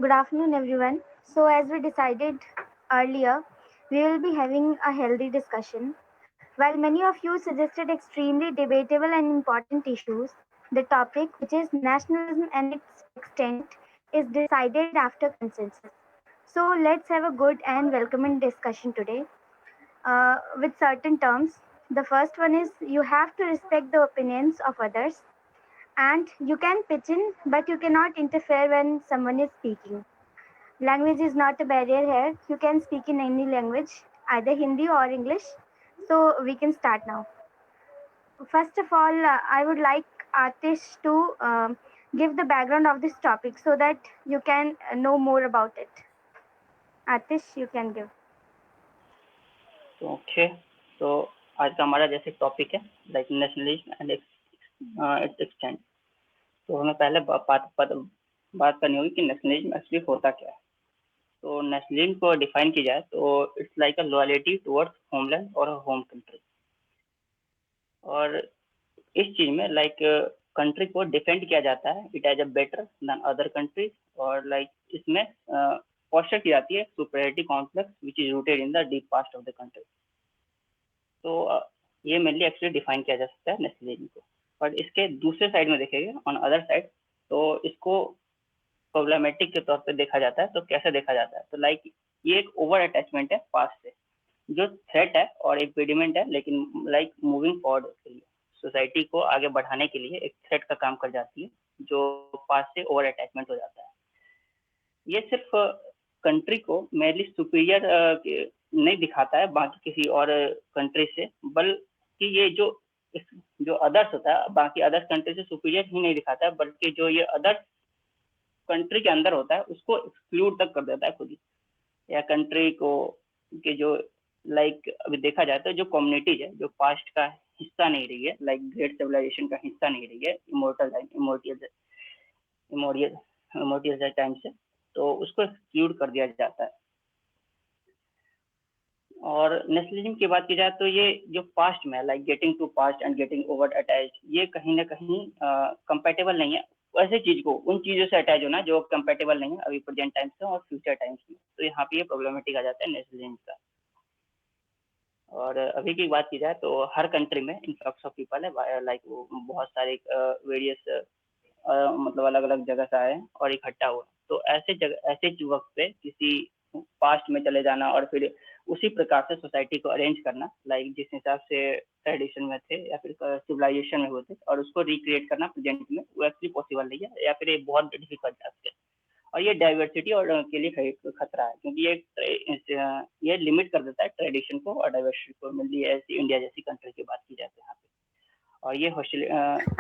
Good afternoon, everyone. So, as we decided earlier, we will be having a healthy discussion. While many of you suggested extremely debatable and important issues, the topic, which is nationalism and its extent, is decided after consensus. So, let's have a good and welcoming discussion today with certain terms. The first one is you have to respect the opinions of others, and you can pitch in, but you cannot interfere when someone is speaking. Language is not a barrier here. You can speak in any language, either Hindi or English. So we can start now. First of all, I would like Atish to give the background of this topic so that you can know more about it. Atish, you can give. Okay तो आज का हमारा जैसे topic है like nationalism and it's extent. तो हमें पहले बात करनी होगी कि नेशनलिज्म एक्चुअली होता क्या है। तो नेशनलिज्म को डिफाइन की जाए तो it's like a loyalty towards homeland और होम कंट्री। और इस चीज में लाइक कंट्री को डिफेंड किया जाता है, it as a better than other countries. और लाइक इसमें पोस्टर की जाती है superiority complex which is rooted in the deep past of the country. तो ये मेनली एक्चुअली डिफाइन किया जा सकता है नेशनलिज्म को। और इसके दूसरे साइड में देखेंगे ऑन अदर साइड, तो इसको प्रॉब्लमेटिक के तौर पे देखा जाता है। तो कैसे देखा जाता है, तो लाइक ये एक ओवर अटैचमेंट है पास्ट से, जो थ्रेट है और इम्पीडिमेंट है, लेकिन लाइक मूविंग फॉरवर्ड के लिए सोसाइटी को आगे बढ़ाने के लिए एक थ्रेट का काम कर जाती है, जो पास्ट से ओवर अटैचमेंट हो जाता है। ये सिर्फ कंट्री को मेनली सुपीरियर नहीं दिखाता है बाकी किसी और कंट्री से, बल्कि ये जो अदर्स होता है बाकी अदर्स कंट्री से सुपीरियर ही नहीं दिखाता है, बल्कि जो ये अदर्स कंट्री के अंदर होता है उसको एक्सक्लूड तक कर देता है खुद ही, या कंट्री को के जो लाइक अभी देखा जाए तो जो कम्युनिटीज है जो पास्ट का हिस्सा नहीं रही है, लाइक ग्रेट सिविलाइजेशन का हिस्सा नहीं रही है इमोरियल टाइम से, तो उसको एक्सक्लूड कर दिया जाता है। और नेशनलिज्म की बात की जाए तो ये जो पास्ट में like getting to past and getting over attach, ये कहीं ना कहीं कंपेटेबल नहीं है। वैसे चीज को उन चीजों से अटैच होना जो कंपेटेबल नहीं है अभी प्रेजेंट टाइम्स में और फ्यूचर टाइम्स में, तो यहाँ पे ये प्रॉब्लमेटिक आ जाता है नेशनलिज्म का। और अभी की बात की जाए तो हर कंट्री में इनफ्लक्स ऑफ पीपल है, लाइक वो बहुत सारे वेरियस मतलब अलग अलग जगह से आए और इकट्ठा हुए। तो ऐसे वक्त पे किसी पास्ट में चले जाना और फिर उसी प्रकार से सोसाइटी को अरेंज करना, लाइक जिस हिसाब से ट्रेडिशन में थे या फिर सिविलाइजेशन में होते, और उसको रिक्रिएट करना प्रेजेंट में, वो एक्चुअली पॉसिबल नहीं है, या फिर ये बहुत डिफिकल्ट टास्क है। और ये डाइवर्सिटी और के लिए एक खतरा है, क्योंकि ये लिमिट कर देता है ट्रेडिशन को और डाइवर्सिटी को, मिली ऐसी इंडिया जैसी कंट्री की बात की जाए तो यहाँ पे। और ये हॉस्टल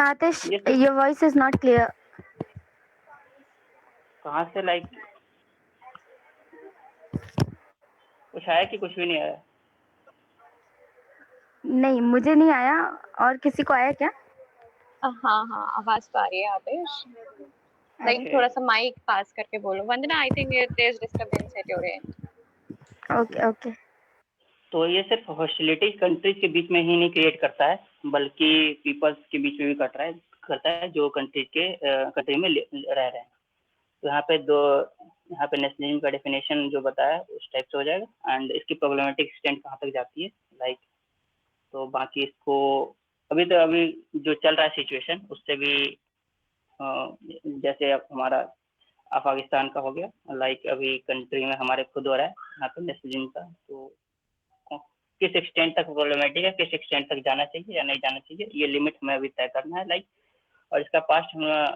Atish, ये सिर्फ your voice is not clear. कहाँ से लाइक कुछ आया कि कुछ भी नहीं आया? नहीं, मुझे नहीं आया। और किसी को आया क्या? हाँ हाँ, आवाज तो आ रही है आतिश। लाइक अरे थोड़ा सा माइक पास करके बोलो Vandana, I think there is disturbance at your end. Okay okay. तो ये सिर्फ हॉस्टिलिटी कंट्रीज के बीच में ही नहीं क्रिएट करता है, बल्कि पीपल्स के बीच में भी करता है जो कंट्री में रह रहे हैं। तो यहाँ पे नेशनलिज्म का डेफिनेशन जो बताया उस टाइप से हो जाएगा, एंड इसकी प्रॉब्लमेटिक एक्सटेंट कहाँ तक जाती है, लाइक तो बाकी इसको अभी जो चल रहा है सिचुएशन उससे भी जैसे अब हमारा अफगानिस्तान का हो गया, लाइक अभी कंट्री में हमारे खुद हो रहा है यहाँ पे नेशनलिज्म का, तो किस एक्सटेंट तक प्रॉब्लमेटिक है, किस एक्सटेंट तक जाना चाहिए या नहीं जाना चाहिए, ये लिमिट हमें अभी तय करना है। लाइक और इसका पास्ट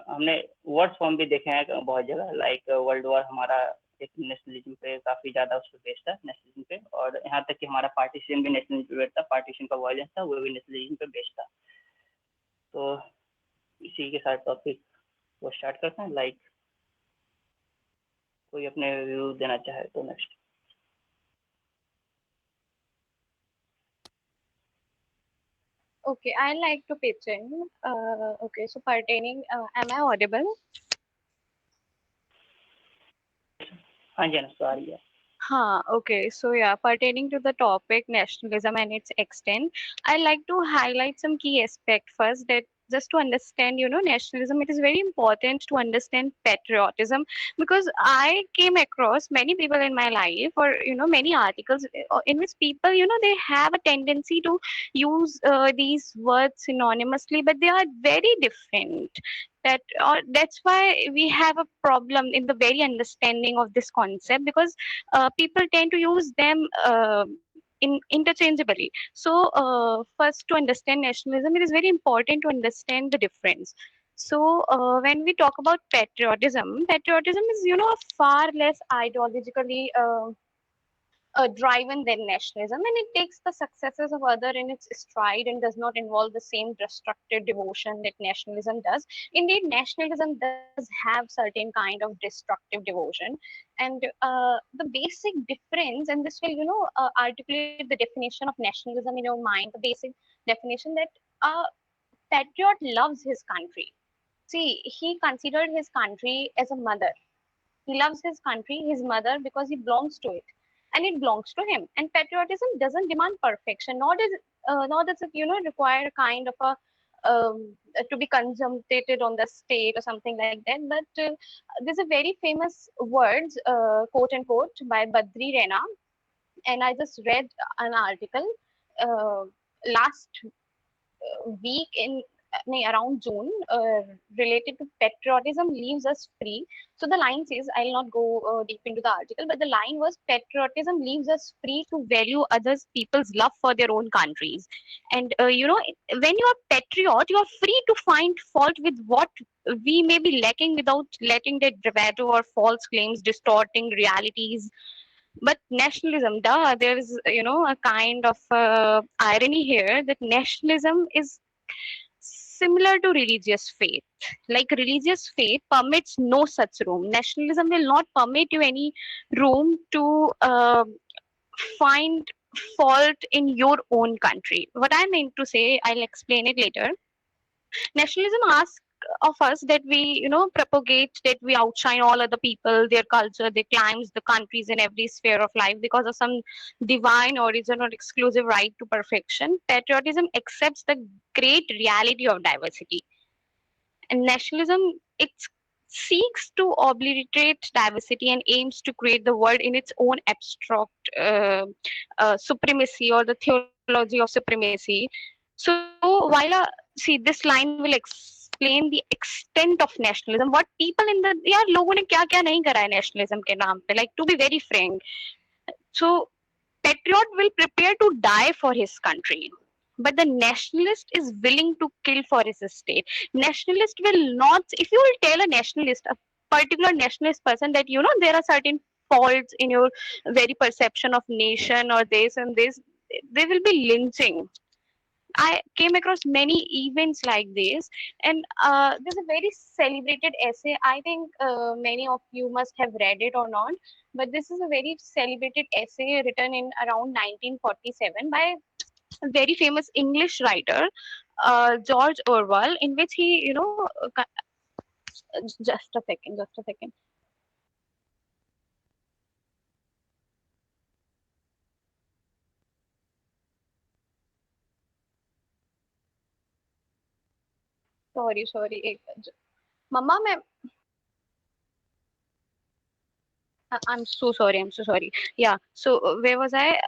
हमने वर्ड्स फॉर्म भी देखे हैं बहुत जगह, लाइक वर्ल्ड वॉर हमारा एक नेशनलिज्म पे काफी ज्यादा उस पर बेस्ड था, नेशनलिज्म पे, और यहाँ तक कि हमारा पार्टीशन भी नेशनलिज्म पे बेस्ड था, पार्टीशन का वायलेंस था वो भी नेशनलिज्म पे बेस्ड था। तो इसी के साथ टॉपिक को स्टार्ट करते हैं, लाइक कोई अपने व्यू देना चाहे तो next. Okay, I like to pitch in. Okay, so pertaining, am I audible? हाँ जी, आ रही है। Okay, so yeah, pertaining to the topic nationalism and its extent, I like to highlight some key aspects first, that just to understand, nationalism, it is very important to understand patriotism, because I came across many people in my life, or many articles in which people, they have a tendency to use these words synonymously, but they are very different. That's why we have a problem in the very understanding of this concept, because people tend to use them interchangeably. So, first, to understand nationalism, it is very important to understand the difference. So, when we talk about patriotism is, far less ideologically driven than nationalism, and it takes the successes of other in its stride and does not involve the same destructive devotion that nationalism does. Indeed, nationalism does have certain kind of destructive devotion, and the basic difference, and this will, articulate the definition of nationalism in your mind. The basic definition that a patriot loves his country. See, he considered his country as a mother. He loves his country, his mother, because he belongs to it, and it belongs to him. And patriotism doesn't demand perfection, nor does it, require kind of a to be consummate on the state or something like that. But there's a very famous words, quote unquote, by Badri Rena, and I just read an article uh, last week in around June, related to patriotism leaves us free. So the line says, I'll not go deep into the article, but the line was, patriotism leaves us free to value others people's love for their own countries. And when you are patriot, you are free to find fault with what we may be lacking without letting that bravado or false claims distorting realities. But nationalism, duh, there is, a kind of irony here, that nationalism is similar to religious faith. Like religious faith permits no such room. Nationalism will not permit you any room to find fault in your own country. What I meant to say, I'll explain it later. Nationalism asks of us that we, propagate, that we outshine all other people, their culture, their climes, the countries in every sphere of life because of some divine origin or exclusive right to perfection. Patriotism accepts the great reality of diversity, and nationalism, it seeks to obliterate diversity and aims to create the world in its own abstract supremacy, or the theology of supremacy. So while see, this line will explain the extent of nationalism, what people in the, यार लोगों ने क्या क्या नहीं करा है nationalism के नाम पे, like, to be very frank. So patriot will prepare to die for his country, but the nationalist is willing to kill for his state. Nationalist will not, if you will tell a nationalist, a particular nationalist person, that there are certain faults in your very perception of nation or this and this, they will be lynching. I came across many events like this, and there's a very celebrated essay. I think many of you must have read it or not, but this is a very celebrated essay written in around 1947 by a very famous English writer, George Orwell, in which he, just a second, just a second. Sorry, sorry. Mama, I'm so sorry. I'm so sorry. Yeah. So where was I?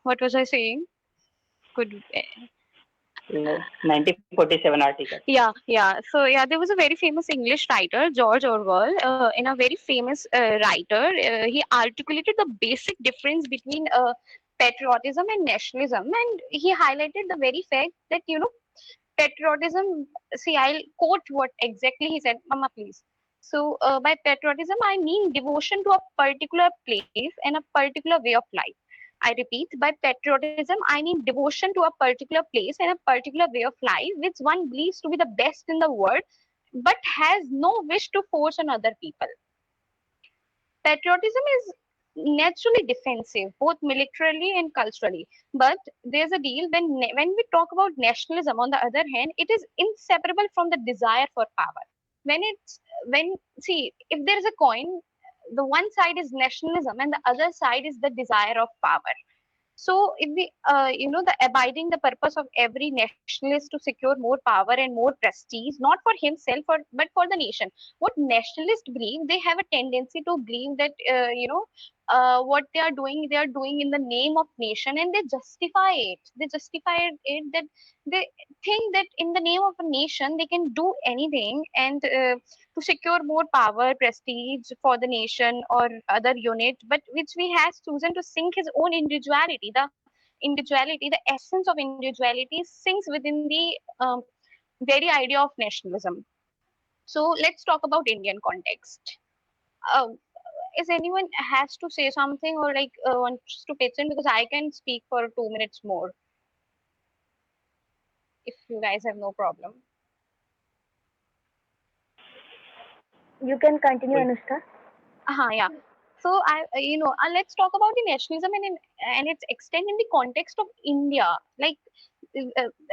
What was I saying? Could 1947 article. yeah. So yeah, there was a very famous English writer, George Orwell, in a very famous writer. He articulated the basic difference between patriotism and nationalism, and he highlighted the very fact that patriotism. See, I'll quote what exactly he said. Mama, please. So by patriotism, I mean devotion to a particular place and a particular way of life. I repeat, by patriotism, I mean devotion to a particular place and a particular way of life, which one believes to be the best in the world, but has no wish to force on other people. Patriotism is naturally defensive, both militarily and culturally. But there's a deal, when we talk about nationalism, on the other hand, it is inseparable from the desire for power. When see, if there is a coin, the one side is nationalism and the other side is the desire of power. So if we, the abiding the purpose of every nationalist to secure more power and more prestige, not for himself or but for the nation. What nationalists believe, they have a tendency to believe that what they are doing in the name of nation, and they justify it. They justify it that they think that in the name of a nation they can do anything, and to secure more power, prestige for the nation or other unit, but which we has chosen to sink his own individuality. The essence of individuality sinks within the very idea of nationalism. So let's talk about Indian context. Uh, is anyone has to say something or like wants to pitch in, because I can speak for 2 minutes more if you guys have no problem. You can continue, Full. Anushka. Yeah. So let's talk about the nationalism and its extent in the context of India. Like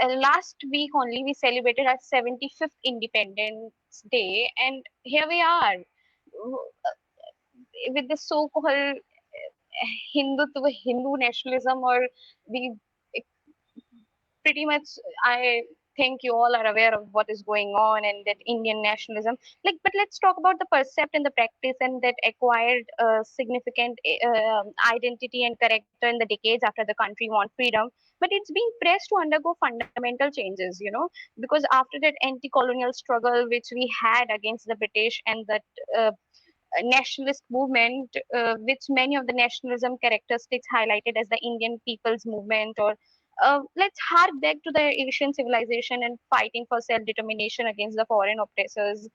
last week only, we celebrated our 75th Independence Day, and here we are with the so-called Hindutva, Hindu nationalism, or the pretty much I think you all are aware of what is going on and that Indian nationalism. Like, but let's talk about the percept and the practice and that acquired significant identity and character in the decades after the country won freedom. But it's being pressed to undergo fundamental changes, because after that anti-colonial struggle which we had against the British and that uh, nationalist movement, which many of the nationalism characteristics highlighted as the Indian people's movement, or let's hark back to the Asian civilization and fighting for self-determination against the foreign oppressors.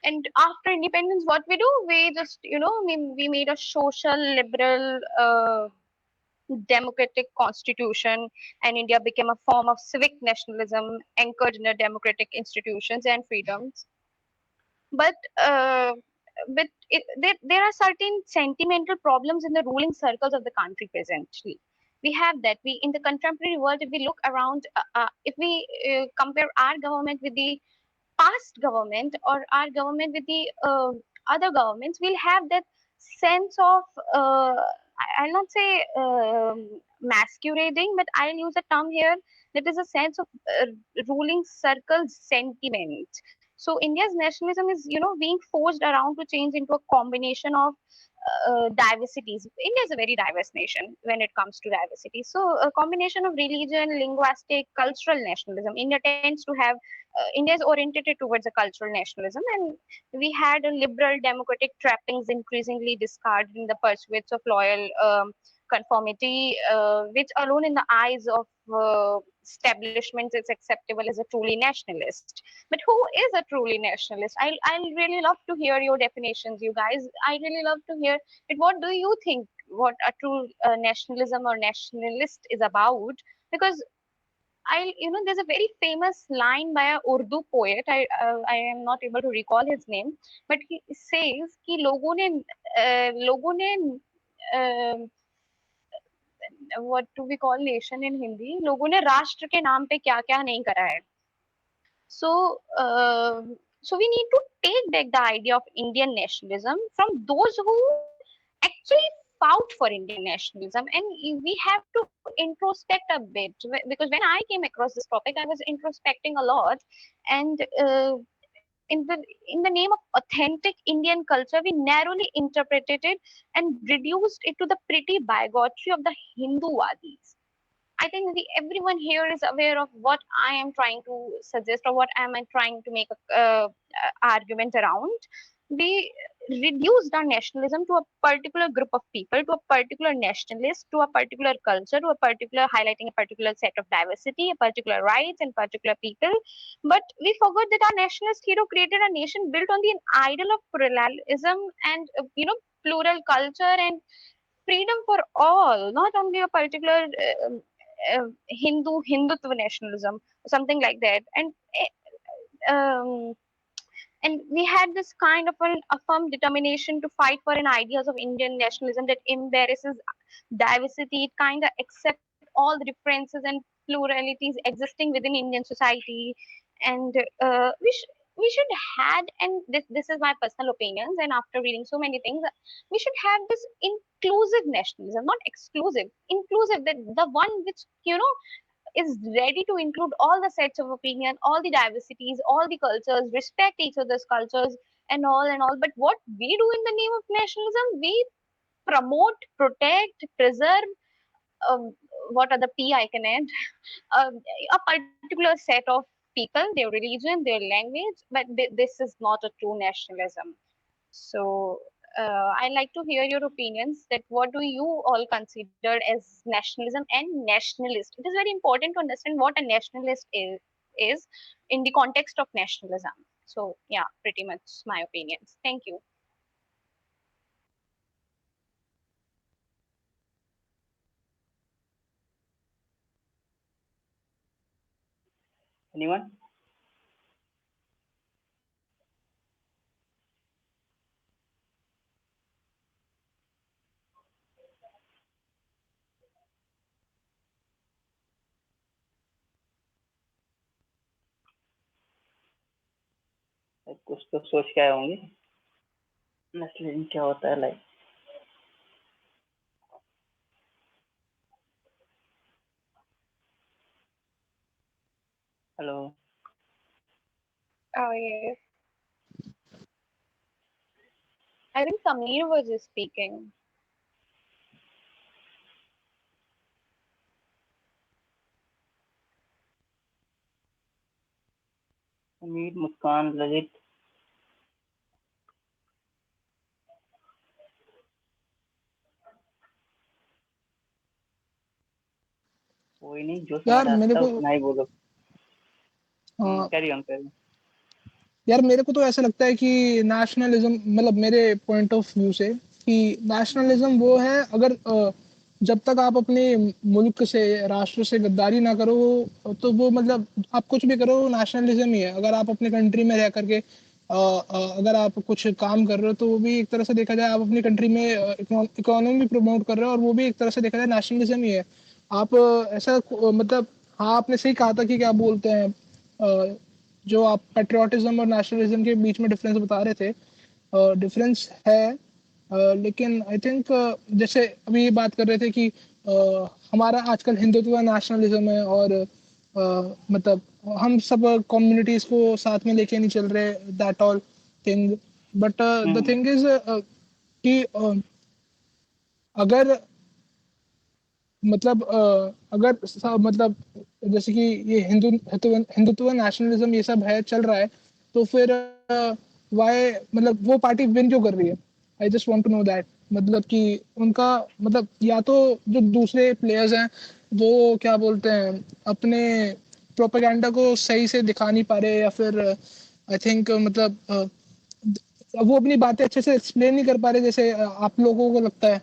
And after independence, what we do, we just, we made a social, liberal, democratic constitution, and India became a form of civic nationalism anchored in the democratic institutions and freedoms. But there are certain sentimental problems in the ruling circles of the country presently. We have that. We in the contemporary world, if we look around, if we compare our government with the past government or our government with the other governments, we'll have that sense of I'll not say masquerading, but I'll use a term here that is a sense of ruling circles sentiment. So India's nationalism is, being forced around to change into a combination of diversities. India is a very diverse nation when it comes to diversity. So a combination of religion, linguistic, cultural nationalism. India tends to have India is oriented towards a cultural nationalism, and we had a liberal democratic trappings increasingly discarded in the pursuits of loyal conformity, which alone in the eyes of establishments is acceptable as a truly nationalist. But who is a truly nationalist? I'll really love to hear your definitions, you guys. I really love to hear it. What do you think? What a true nationalism or nationalist is about? Because there's a very famous line by a Urdu poet. I am not able to recall his name, but he says कि लोगों ने what do we call nation in Hindi? लोगों ने राष्ट्र के नाम पे क्या क्या नहीं करा है. So, so we need to take back the idea of Indian nationalism from those who actually fought for Indian nationalism, and we have to introspect a bit, because when I came across this topic, I was introspecting a lot, and in the name of authentic Indian culture, we narrowly interpreted it and reduced it to the pretty bigotry of the Hinduwadis. I think everyone here is aware of what I am trying to suggest or what am I trying to make a argument around. We reduced our nationalism to a particular group of people, to a particular nationalist, to a particular culture, to a particular highlighting a particular set of diversity, a particular rights, and particular people. But we forgot that our nationalist hero created a nation built on the ideal of pluralism and plural culture and freedom for all, not only a particular Hindutva nationalism, something like that. Um, and we had this kind of an a firm determination to fight for an ideas of Indian nationalism that embraces diversity. It kind of accepts all the differences and pluralities existing within Indian society, and we should had, and this is my personal opinions, and after reading so many things, we should have this inclusive nationalism, not exclusive, inclusive, the one which, is ready to include all the sets of opinion, all the diversities, all the cultures, respect each other's cultures, and all and all. But what we do in the name of nationalism, we promote, protect, preserve, um, what are the P I can add, a particular set of people, their religion, their language, but this is not a true nationalism. So I like to hear your opinions, that what do you all consider as nationalism and nationalist? It is very important to understand what a nationalist is in the context of nationalism. So yeah, pretty much my opinions. Thank you. Anyone? कुछ तो सोच के आए होंगे nationalism क्या होता है like. Hello. Oh yeah, I think Samir was just speaking. अमीर, मुस्कान, ललित। कोई नहीं, जो समझ यार मेरे आता है को उतना ही बोलो। हाँ कैरी ऑन कैरी। यार मेरे को तो ऐसा लगता है कि नेशनलिज्म, मतलब मेरे पॉइंट ऑफ व्यू से, कि नेशनलिज्म वो है अगर जब तक आप अपने मुल्क से, राष्ट्र से गद्दारी ना करो, तो वो मतलब आप कुछ भी करो नेशनलिज्म ही है। अगर आप अपने कंट्री में रह करके अगर आप कुछ काम कर रहे हो, तो वो भी एक तरह से देखा जाए आप अपनी कंट्री में इकोनॉमी प्रमोट कर रहे हो, और वो भी एक तरह से देखा जाए नेशनलिज्म ही है। आप मतलब हाँ, आपने सही कहा था कि क्या बोलते हैं, जो आप पेट्रियाटिज्म और नेशनलिज्म के बीच में डिफरेंस बता रहे थे, डिफरेंस है। लेकिन आई थिंक जैसे अभी ये बात कर रहे थे कि हमारा आजकल हिंदुत्व नेशनलिज्म है, और मतलब हम सब कम्युनिटीज को साथ में लेके नहीं चल रहे, that all thing. But the thing is कि अगर मतलब मतलब जैसे कि ये हिंदुत्व नेशनलिज्म ये सब है, चल रहा है, तो फिर वाई, मतलब वो पार्टी विन क्यों कर रही है? I just want to know that. मतलब कि उनका मतलब, या तो जो दूसरे प्लेयर्स हैं वो क्या बोलते हैं, अपने प्रोपेगेंडा को सही से दिखा नहीं पा रहे, या फिर आई थिंक मतलब वो अपनी बातें अच्छे से एक्सप्लेन नहीं कर पा रहे, जैसे आप लोगों को लगता है,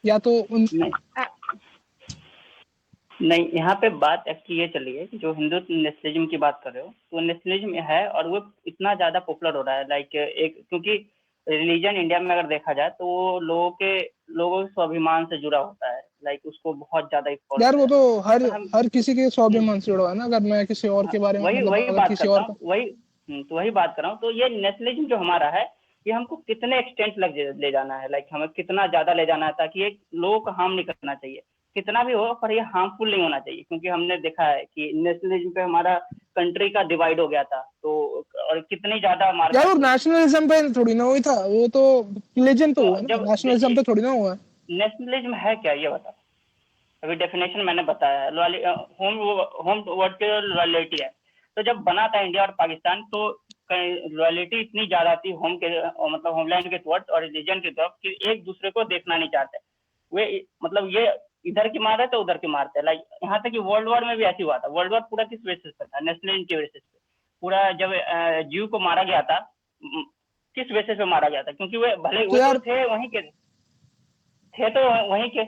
या तो उन नहीं Uh, नहीं, यहाँ पे बात एक्चुअली ये चली है कि जो हिंदू नेशनलिज्म की बात कर रहे हो, तो नेशनलिज्म है और वो इतना ज्यादा पॉपुलर हो रहा है, लाइक एक, क्योंकि रिलीजन इंडिया में अगर देखा जाए तो वो लोगों के स्वाभिमान से जुड़ा होता है, लाइक उसको बहुत ज्यादा इम्पोर्ट यार किया वो तो जाता है। हर और हम हर किसी के स्वाभिमान से जुड़ा हुआ है ना। अगर मैं किसी और के बारे में, वही मतलब वही अगर बात किसी करता और हूँ, का, तो वही बात कर रहा हूँ। तो ये नेशनलिज्म जो हमारा है, ये हमको कितने एक्सटेंट ले जाना है, लाइक हमें कितना ज्यादा ले जाना है, ताकि ये लोगों को हार्म नहीं करना चाहिए, कितना भी हो पर ये हार्मफुल नहीं होना चाहिए। क्योंकि हमने देखा है कि नेशनलिज्म पे हमारा कंट्री का डिवाइड हो गया था, तो और कितनी ज्यादा यार वो मारकाट हुई थी। नेशनलिज्म पे थोड़ी ना हुई था, वो तो रिलीजन पे तो हुआ है ना, जब नेशनलिज्म पे थोड़ी ना हुआ है। नेशनलिज्म है क्या, ये बता। अभी डेफिनेशन मैंने बताया है, होम होम वर्ड के लॉयल्टी है। तो जब बना था इंडिया और पाकिस्तान, तो लॉयल्टी इतनी ज्यादा थी होम के, मतलब होमलैंड के टुवर्ड्स और रिलीजन की तरफ, कि एक दूसरे को देखना नहीं चाहते। वे मतलब ये इधर की मार है तो उधर की मारते हैं, लाइक यहाँ तक कि वर्ल्ड वॉर में भी ऐसी हुआ था। वर्ल्ड वॉर पूरा किस बेसिस पे था? नेशनलिज्म के बेसिस पे। पूरा जब जीव को मारा गया था, किस बेसिस पे मारा गया था? क्योंकि वे भले तो वे तो यार थे वहीं के, थे तो वहीं के,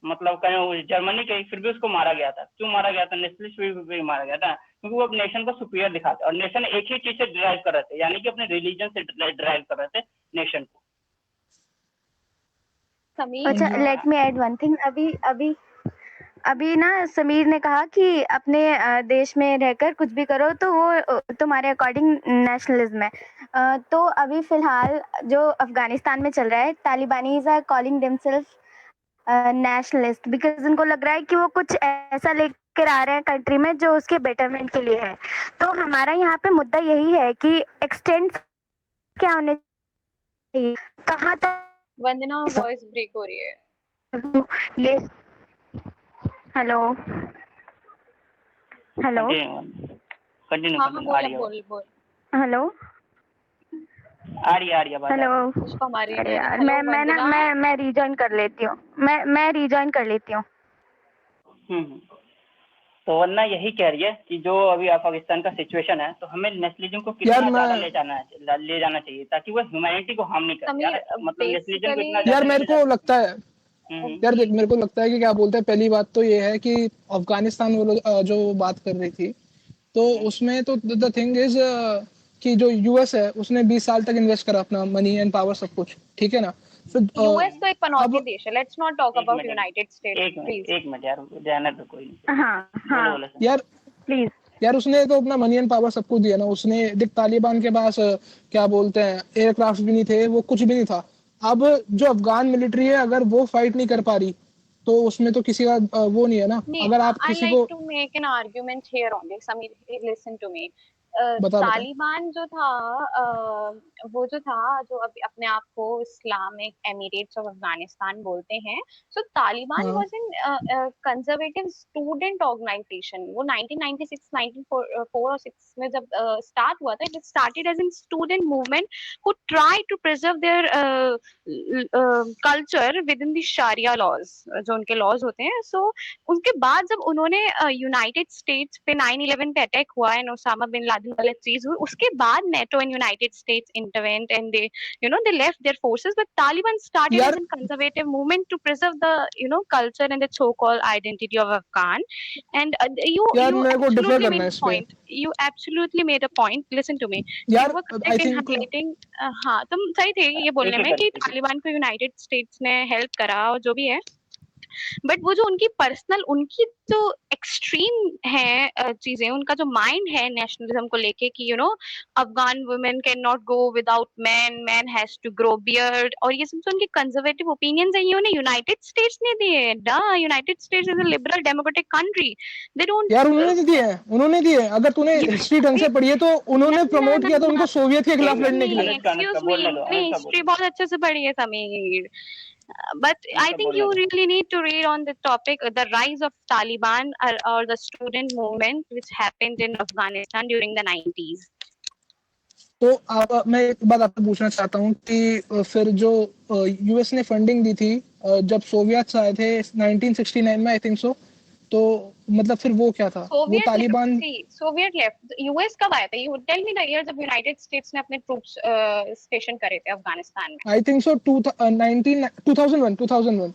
मतलब कहें जर्मनी के, फिर भी उसको मारा गया था। क्यों मारा गया था? नेशनलिस्ट भी मारा गया था, क्योंकि वो नेशन को सुपीरियर दिखाते, और नेशन एक ही चीज से ड्राइव कर रहे थे, यानी कि अपने रिलीजन से ड्राइव कर रहे थे नेशन को। अच्छा, Samir, हाँ जी। Let me add one thing. अभी अभी अभी ना समीर ने कहा कि अपने देश में रहकर कुछ भी करो तो वो तुम्हारे अकॉर्डिंग नेशनलिज्म है। तो अभी फ़िलहाल जो अफ़गानिस्तान में चल रहा है, Talibanis are calling themselves nationalist because उनको लग रहा है कि वो कुछ ऐसा लेकर आ रहे हैं कंट्री में जो उसके बेटरमेंट के लिए है। तो हमारा यहाँ पे मुद्दा यही है कि एक्सटेंट क्या होने चाहिए, कहाँ तक वंदना वॉइस ब्रेक हो रही है। ये हेलो हेलो कंटिन्यू हाँ आ रही है बोल हेलो आ रही है बात। हेलो उसको हमारी अरे यार हेलो मैं ना वंदना। मैं रिजॉइन कर लेती हूँ, मैं रिजॉइन कर लेती हूँ। तो वरना यही कह रही है कि जो अभी अफगानिस्तान का सिचुएशन है, तो हमें नेशनलिज्म को यार कितना ज्यादा मैं ले जाना चाहिए ताकि वो ह्यूमैनिटी को हार्म नहीं करे। यार समीर मतलब नेशनलिज्म को बेसिकली इतना यार ज्यादा नहीं मेरे ले जा को लगता है हम्म, यार देख मेरे को लगता है कि क्या बोलते हैं, पहली बात तो ये है कि अफगानिस्तान वो लोग जो बात कर रही थी, तो उसमें तो द थिंग इज कि जो यूएस है उसने 20 साल तक इन्वेस्ट करा अपना मनी एंड पावर सब कुछ, ठीक है ना। फिर यूएस तो एक पनौती अब देश है। लेट्स नॉट टॉक एक about minute United states please. एक मिनट यार, जाना तो कोई नहीं। हाँ बोलो हाँ बोलो सर। यार प्लीज। यार उसने तो अपना मनी एंड पावर सब कुछ दिया ना। उसने देख तालिबान के पास क्या बोलते हैं एयरक्राफ्ट भी नहीं थे, वो कुछ भी नहीं था। अब जो अफगान मिलिट्री है अगर वो फाइट नहीं कर पा रही तो उसमें तो किसी का वो नहीं है ना। नहीं, अगर आप I किसी like को to make an argument here only. Samir, listen to me. बता तालिबान जो था, वो जो था, जो अभी अपने आप को इस्लामिक एमिरेट्स ऑफ अफगानिस्तान बोलते हैं, सो तालिबान हाँ was in conservative student organisation. वो 1996 1994 और 6 में जब स्टार्ट हुआ था, it started as an student movement who try to preserve their culture within the Sharia laws, जो उनके laws होते हैं। So उसके बाद जब उन्होंने यूनाइटेड स्टेट्स पे 9/11 पे अटैक हुआ एंड ओसामा बिन लादेन वाला चीज हुई, उसके बाद NATO and United States intervened and they they left their forces, but Taliban started as यार an conservative movement to preserve the culture and the so called identity of Afghan. And यार you मेरे को differ absolutely करना made है a इस पे। point. You absolutely made a point. Listen to me. You यार were I correct in think highlighting. हाँ, तुम सही थे ये बोलने में कि एक तालिबान को यूनाइटेड स्टेट्स ने हेल्प करा और जो भी है, बट वो जो उनकी पर्सनल, उनकी जो एक्सट्रीम है चीजें, उनका जो माइंड है नेशनलिज्म को लेके कि Afghan women can not go without man, man has to grow beard, और ये सब जो उनके कंजर्वेटिव ओपिनियंस है, ये उन्हें यूनाइटेड स्टेट्स ने दिए। United States is a liberal democratic country. They don't यार उन्होंने नहीं दिए हैं, उन्होंने दिए हैं। अगर तूने हिस्ट्री ढंग से पढ़ी है तो ना उन्होंने ना प्रमोट ना किया था ना, उनको सोवियत के खिलाफ लड़ने के लिए। अनुष्का एक्सक्यूज मी, बोलने दो, मैंने अनुष्का हिस्ट्री बहुत अच्छे से पढ़ी है Sameer. But I Anushka think बोलने you दो। really need to read on the topic, the rise of Taliban, or the student movement which happened in Afghanistan during the 90s. तो मैं एक बात आपसे पूछना चाहता हूँ कि फिर जो यूएस ने फंडिंग दी थी जब सोवियत आए थे 1969 में आई थिंक सो, तो मतलब फिर वो क्या था वो Soviet left. Taliban. See, Soviet left. US कब आया था? You tell me the year जब United States ने अपने troops स्टेशन करे थे अफगानिस्तान में। आई थिंक सो 2001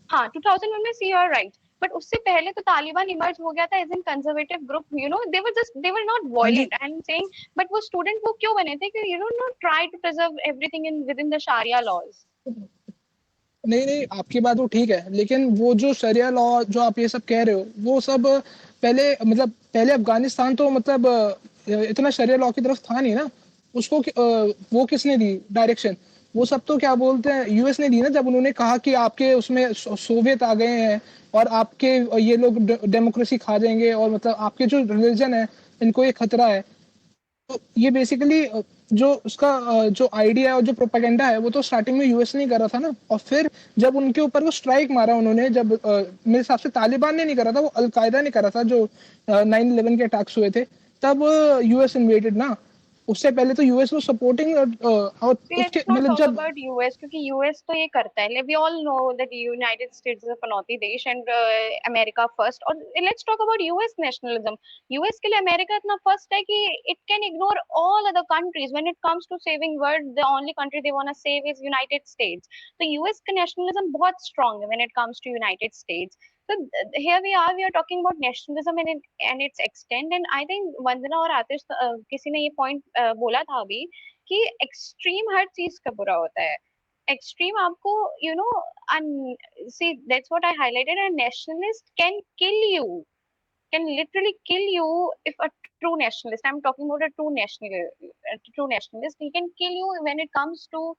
हाँ, 2001 में, see, you're right. बट उससे पहले तो तालिबान इमर्ज हो गया था as an conservative group. They were not हाँ जी। Violent, I am saying. But वो स्टूडेंट वो क्यों बने थे कि not try to preserve everything in with in the sharia laws. नहीं नहीं आपकी बात वो ठीक है, लेकिन वो जो शरिया लॉ जो आप ये सब कह रहे हो वो सब पहले मतलब पहले अफगानिस्तान तो मतलब इतना शरिया लॉ की तरफ था नहीं ना। उसको वो किसने दी डायरेक्शन? वो सब तो क्या बोलते हैं यूएस ने दी ना, जब उन्होंने कहा कि आपके उसमें सोवियत आ गए हैं और आपके ये लोग डेमोक्रेसी खा जाएंगे और मतलब आपके जो रिलीजन है इनको ये खतरा है। तो ये बेसिकली जो उसका जो आइडिया और जो प्रोपेगेंडा है वो तो स्टार्टिंग में यूएस ने करा था ना। और फिर जब उनके ऊपर वो स्ट्राइक मारा उन्होंने, जब मेरे हिसाब से तालिबान ने नहीं करा था, वो अलकायदा ने करा था जो 9/11 के अटैक्स हुए थे, तब यूएस इन्वेडेड ना। उससे पहले तो यूएस वो सपोर्टिंग और उसके लेट्स नॉट मतलब टॉक जब अबाउट यूएस, क्योंकि यूएस तो ये करता है। We all know that United States is a पनौती देश एंड अमेरिका फर्स्ट। और let's talk about US nationalism. US के लिए अमेरिका इतना फर्स्ट है कि it can ignore all other countries when it comes to saving world. The only country they want to save is United States. तो US का nationalism बहुत strong है when it comes to United States. So here we are talking about nationalism and its extent, and I think वंदना और आतिश किसी ने ये point बोला था अभी कि एक्सट्रीम हर चीज का बुरा होता है। extreme आपको see, that's what I highlighted. A nationalist can kill you, can literally kill you. If a true nationalist, I'm talking about a true nationalist, he can kill you when it comes to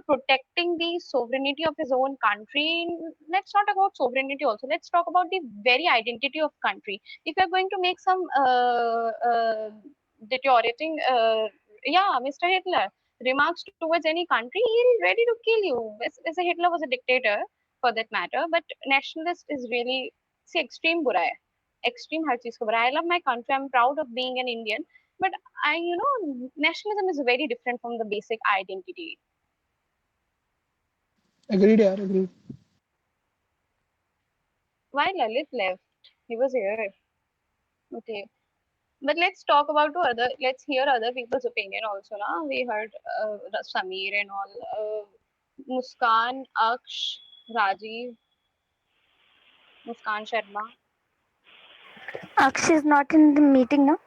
protecting the sovereignty of his own country. Let's not talk about sovereignty also, let's talk about the very identity of country. If you're going to make some deteriorating yeah, Mr. Hitler remarks towards any country, he'll ready to kill you. As a Hitler was a dictator for that matter, but nationalist is really, see, extreme बुरा है. Extreme हर चीज को बुरा है. I love my country, I'm proud of being an Indian, but nationalism is very different from the basic identity. Agreed यार, agreed. Why Lalit left? He was here. Okay. But let's talk about let's hear other people's opinion also. Na? We heard Sameer and all. Muskan, Aksh, Rajiv, Muskan Sharma. Aksh is not in the meeting now.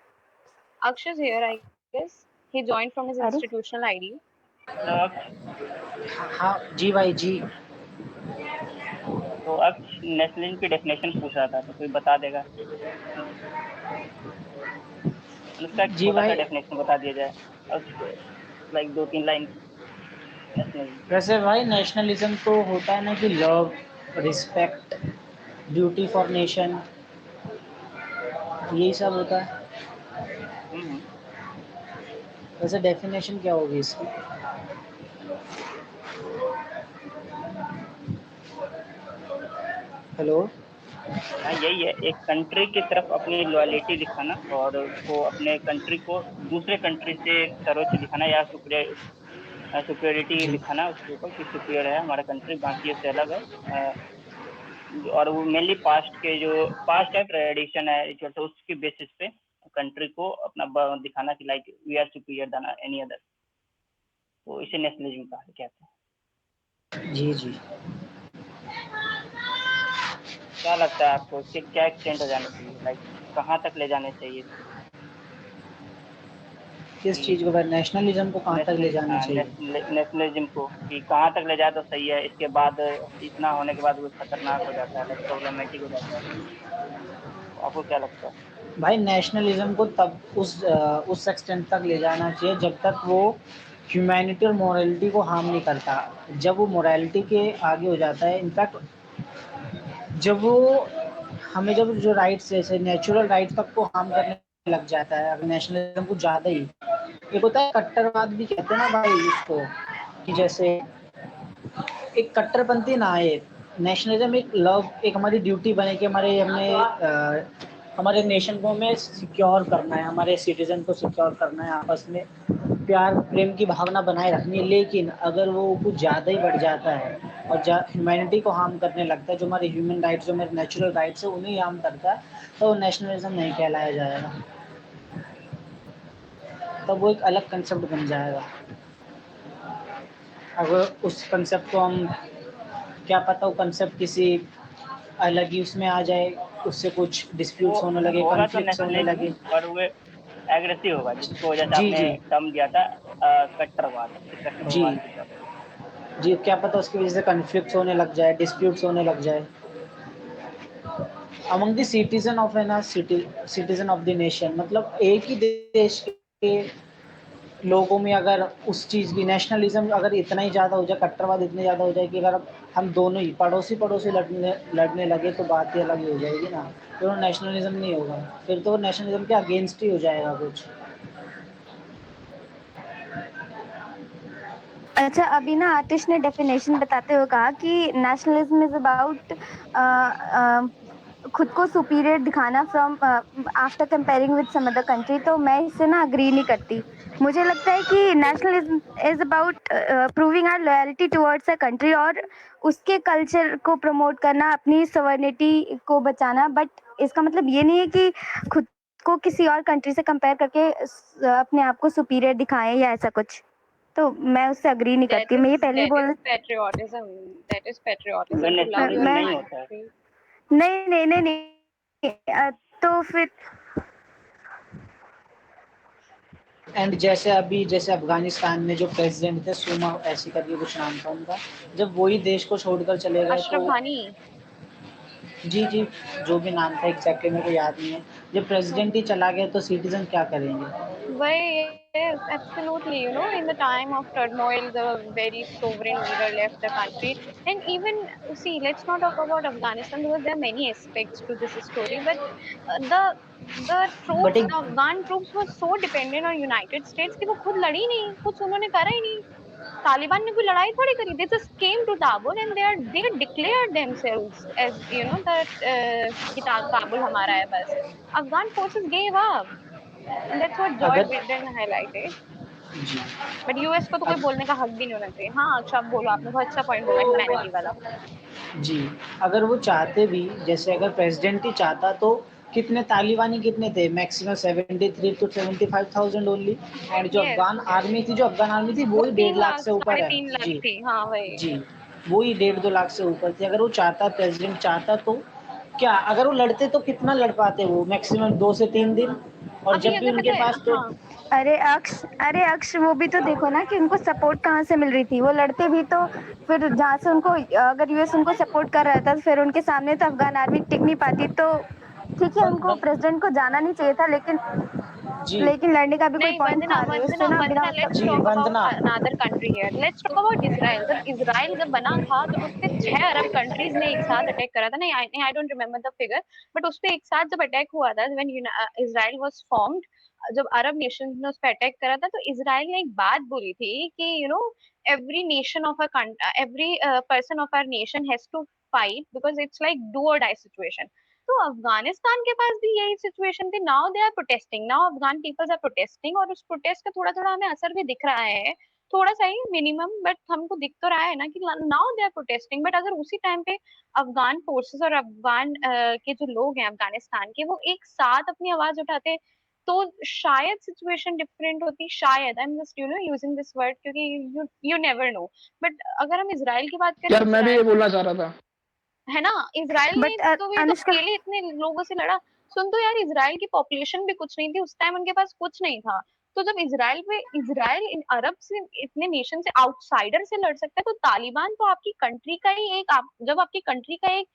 Aksh is here, I guess. He joined from his Sorry? institutional ID. Hello अक्ष। हाँ जी भाई जी। तो अक्ष nationalism की definition पूछ रहा था, तो कोई बता देगा? उसका एक जी छोटा सा भाई, डेफिनेशन बता दिया जाए, लाइक 2-3 लाइन नेशनलिज्म। वैसे भाई नेशनलिज्म तो होता है ना कि love, respect, duty for nation, यही सब होता है। वैसे डेफिनेशन क्या होगी इसकी? हेलो। हाँ, यही है, एक कंट्री की तरफ अपनी लॉयलिटी दिखाना और उसको अपने कंट्री को दूसरे कंट्री से सर्वोच्च दिखाना या सुपीरियरिटी जी दिखाना उसके ऊपर कि सुपीरियर है हमारा कंट्री, बाकी से अलग है। और वो मेनली पास्ट है, ट्रेडिशन है, रिचुअल, तो उसकी बेसिस पे कंट्री को अपना दिखाना कि like we are superior than any other, तो इसे नेशनलिज्म कहते हैं। जी जी। क्या लगता है आपको, इसके क्या एक्सटेंट हो जाने चाहिए, लाइक कहाँ तक ले जाने चाहिए इसको? किस चीज़ को भाई, नेशनलिज्म को कहाँ तक ले जाना चाहिए? नेशनलिज्म को कि कहाँ तक ले जाए तो सही है, इसके बाद इतना होने के बाद वो खतरनाक हो जाता है, लाइक प्रॉब्लमेटिक हो जाता है, तो आपको क्या लगता है? भाई नेशनलिज्म को तब उस एक्सटेंट तक ले जाना चाहिए जब तक वो ह्यूमैनिटी और मोरालिटी को हार्म नहीं करता। जब वो मोरालिटी के आगे हो जाता है, इनफैक्ट जब वो हमें जब जो राइट्स जैसे नेचुरल राइट्स तक को हार्म करने लग जाता है, अगर नेशनलिज्म को ज़्यादा ही, एक होता है कट्टरवाद भी कहते हैं ना भाई इसको, कि जैसे एक कट्टरपंथी ना आए, नेशनलिज्म एक लव, एक हमारी ड्यूटी बने कि हमारे नेशन को हमें सिक्योर करना है, हमारे सिटीजन को सिक्योर करना है, आपस में प्यार प्रेम की भावना बनाए रखनी है। लेकिन अगर वो कुछ ज़्यादा ही बढ़ जाता है और ह्यूमैनिटी को हार्म करने लगता है, जो हमारे ह्यूमन राइट्स, जो हमारे नेचुरल राइट्स है उन्हें हार्म करता है, तो नेशनलिज्म नहीं कहलाया जाएगा, तब वो एक अलग कंसेप्ट बन जाएगा। अगर उस कंसेप्ट को हम, क्या पता वो कंसेप्ट किसी अलग ही उसमें आ जाए, उससे कुछ डिस्प्यूट्स होने लगे, होगा तो कॉन्फ्लिक्ट्स होने नेशनलिज्म, लगे। पर वो एग्रेसिव होगा, जिसको वजह से जी आपने जी टर्म दिया था कट्टरवाद, जी कट्टरवाद की तरफ। जी, क्या पता उसकी वजह से कॉन्फ्लिक्ट्स होने लग जाए, डिस्प्यूट्स होने लग जाए among the citizen of the nation. मतलब एक ही देश के लोगों में अगर उस चीज़ की नेशनलिज्म अगर इतना ही ज़्यादा हो जाए, कट्टरवाद इतने ज़्यादा हो जाए कि अगर हम दोनों ही पड़ोसी लड़ने लगे, तो बात ही अलग ही हो जाएगी ना, फिर वो नेशनलिज्म नहीं होगा, फिर तो नेशनलिज्म के अगेंस्ट ही हो जाएगा कुछ। अच्छा, अभी ना आतिश ने डेफिनेशन बताते हुए कहा कि नेशनलिज्म इज अबाउट खुद को सुपीरियर दिखाना from after comparing with some other country. तो मैं इससे ना अग्री नहीं करती। मुझे लगता है कि nationalism is about proving our loyalty towards a country और उसके कल्चर को प्रमोट करना, अपनी सवर्निटी को बचाना। बट इसका मतलब ये नहीं है कि खुद को किसी और कंट्री से कंपेयर करके अपने आप को सुपीरियर दिखाएं या ऐसा कुछ। तो मैं उससे अग्री नहीं करती। मैं ये पहले बोल patriotism. That is patriotism. वो To love your नेशनलिज्म मैं नहीं होता है। country. नहीं नहीं नहीं नहीं तो फिर एंड जैसे अफगानिस्तान में जो प्रेसिडेंट थे, सुमा ऐसी करके कुछ नाम था उनका, जब वही देश को छोड़कर चले गए अशरफ तो घानी। जी, जो भी नाम था एग्जैक्टली मेरे को याद नहीं है। जब प्रेसिडेंट ही चला गया तो सिटीजन क्या करेंगे? Why, yes, absolutely. You know, in the time of turmoil, the very sovereign leader left the country. And even, see, let's not talk about Afghanistan because there are many aspects to this story. But the but troops, एक the Afghan troops were so dependent on United States कि वो खुद लड़ी नहीं, कुछ उन्होंने करा ही नहीं. तालिबान ने कोई लड़ाई थोड़ी करी. They just came to Kabul and they declared themselves as that कि Kabul हमारा है बस. Afghan forces gave up. And that's what Joy अगर Biden highlighted. जी बट यूएस को तो कोई अग, बोलने का हक भी नहीं होना चाहिए. हाँ, अच्छा आप बोलो, आपने बहुत अच्छा पॉइंट बोला ह्यूमैनिटी वाला. जी, अगर वो चाहते भी, जैसे अगर प्रेसिडेंट ही चाहता तो कितने तालिबानी कितने थे? Maximum 73 to 75,000 only. And yes, जो अफगान आर्मी थी वो वो ही 1.5 लाख 3 लाख से ऊपर साढ़े है। 3 लाख जी, थी. हाँ वही. जी, वो ही 1.5 2 लाख से ऊपर थी। अगर वो चाहता, प्रेसिडेंट चाहता तो क्या, अगर वो लड़ते तो कितना लड़ पाते वो? मैक्सिमम 2 से 3 दिन, और अभी जब भी अगर उनके पता है, पास तो हाँ, अरे अक्ष वो भी तो देखो ना कि उनको सपोर्ट कहाँ से मिल रही थी। वो लड़ते भी तो फिर जहाँ से उनको अगर यूएस उनको सपोर्ट कर रहा था तो फिर उनके सामने तो अफगान आर्मी टिक नहीं पाती। तो ठीक है, वन, उनको वन, प्रेसिडेंट को जाना नहीं चाहिए था, लेकिन जी, लड़ने का भी कोई नहीं, पॉइंट वंदना था नहीं वंदना उससे ना, बिना वंदना, मतलब लेट्स जी, talk about Vandana. Another country here. Let's talk about Israel. जब बना था तो उस पे 6 अरब कंट्रीज ने एक साथ अटैक करा था. नहीं, I don't remember the figure. But उस पे एक साथ जब अटैक हुआ था, व्हेन इजराइल वाज फॉर्म्ड, जब अरब नेशंस ने उस पे अटैक करा था, तो इजराइल ने एक बात बोली थी कि every nation of a every person of our nation has to fight because it's like do or die situation. तो अफगानिस्तान के पास भी यही सिचुएशन थी. Now they are protesting, now Afghan peoples are protesting, और उस प्रोटेस्ट का थोड़ा थोड़ा हमें असर भी दिख रहा है. थोड़ा सा ही, मिनिमम, बट हमको दिख तो रहा है ना कि now they are protesting. But अगर उसी टाइम पे अफगान फोर्सेस और अफगान के जो लोग हैं अफगानिस्तान के, वो एक साथ अपनी आवाज उठाते, तो शायद सिचुएशन डिफरेंट होती. शायद, I am just using this word क्योंकि यू नेवर नो. बट अगर हम इसराइल की बात करें, यार मैं भी ये इसराइल बोलना चाह रहा था। है ना, इसराइल ने बट तो ये तो अनुष्का, अकेले इतने लोगों से लड़ा. सुन तो यार, इसराइल की पॉपुलेशन भी कुछ नहीं थी उस टाइम, उनके पास कुछ नहीं था. तो जब इसराइल इन अरब से, इतने नेशन से, आउटसाइडर से लड़ सकता है, तो तालिबान तो आपकी कंट्री का ही जब आपकी कंट्री का एक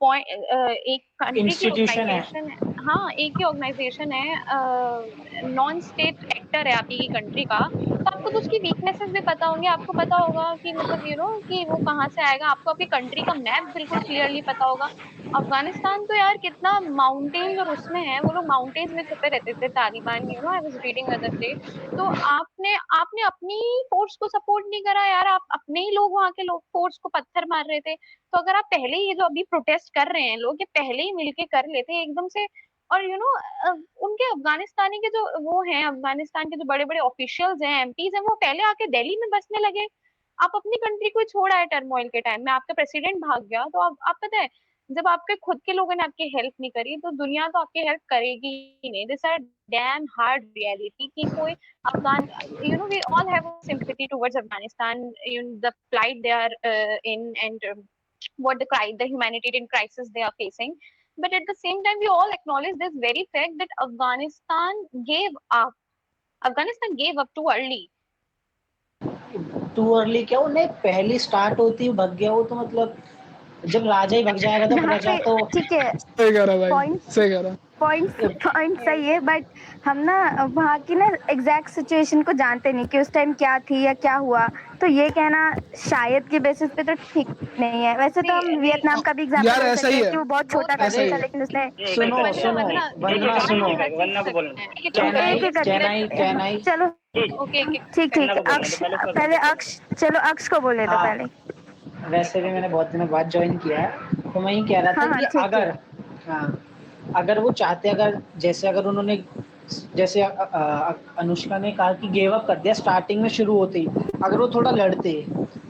पॉइंट, एक कंट्री की इंस्टीट्यूशन है। ऑर्गेनाइजेशन है. हाँ, एक ही ऑर्गेनाइजेशन है, नॉन स्टेट एक्टर है आपकी कंट्री का, तो आपको तो उसकी वीकनेसेस भी पता होंगे. आपको पता होगा कि मतलब कि वो कहाँ से आएगा. आपको आपकी कंट्री का मैप बिल्कुल क्लियरली पता होगा. अफगानिस्तान तो यार कितना माउंटेन्स और उसमें है, वो लोग माउंटेन्स में छुपे रहते थे Taliban. I was reading other day. तो आपने आपने अपनी फोर्स को सपोर्ट नहीं करा यार. आप अपने ही लोग, वहां के लोग फोर्स को पत्थर मार रहे थे. तो अगर आप पहले ही, ये जो अभी प्रोटेस्ट कर रहे हैं लोग, ये पहले ही मिलके कर लेते एकदम से, और उनके अफगानिस्तानी के जो वो हैं, अफगानिस्तान के जो बड़े बड़े ऑफिशियल्स हैं, एमपीज हैं, वो पहले आके दिल्ली में बसने लगे. आप अपनी कंट्री को ही छोड़ आए टर्मोइल के टाइम में, आपका प्रेसिडेंट भाग गया, तो आप पता है, जब आपके खुद के लोगों ने आपकी हेल्प नहीं करी, तो दुनिया तो आपकी हेल्प करेगी ही नहीं. This are damn hard reality कि कोई Afghan, we all have sympathy towards Afghanistan, the plight they are in, and what the humanitarian crisis they are facing. But at the same time, we all acknowledge this very fact that gave up Afghanistan gave up too early. Too early क्या, वो नहीं, पहली start होती है भग गया वो, तो मतलब जब राजा ही भग जाएगा तो यहाँ प्रजा पे तो ठीक है, सही कह रहा भाई, पॉइंट सही कह रहा। Point Yes. सही है, बट हम ना वहाँ की ना एग्जैक्ट सिचुएशन को जानते नहीं कि उस टाइम क्या थी या क्या हुआ। तो ये कहना शायद के बेसिस पे तो ठीक नहीं है। वैसे तो See, हम नहीं, वियतनाम का भी एग्जांपल यार ले ऐसा सकते ही हैं है। कि वो बहुत वो छोटा तो कंट्री अरे था, लेकिन उसने सुनो वंदना सुनो वंदना वंदना वंदना सुनो, एक एक करके वरना को बोलने सकते हैं. एक एक कैन करके आई एक एक सकते कैन हैं. आई करके, कैन आई चलो ओके, एक एक ठीक वरना ठीक, को बोलने दो, अक्ष पहले उसका पहले, अक्ष चलो अक्ष को बोले दो हाँ, पहले। वैसे भी मैंने बहुत दिनों बाद ज्वाइन किया है, तो मैं ये कह रहा था हाँ हाँ, कि ठीक ठीक। अगर, हाँ, अगर वो चाहते, अगर उन्होंने, जैसे अनुष्का ने कहा कि गिव अप कर दिया स्टार्टिंग में शुरू होते ही, अगर वो थोड़ा लड़ते,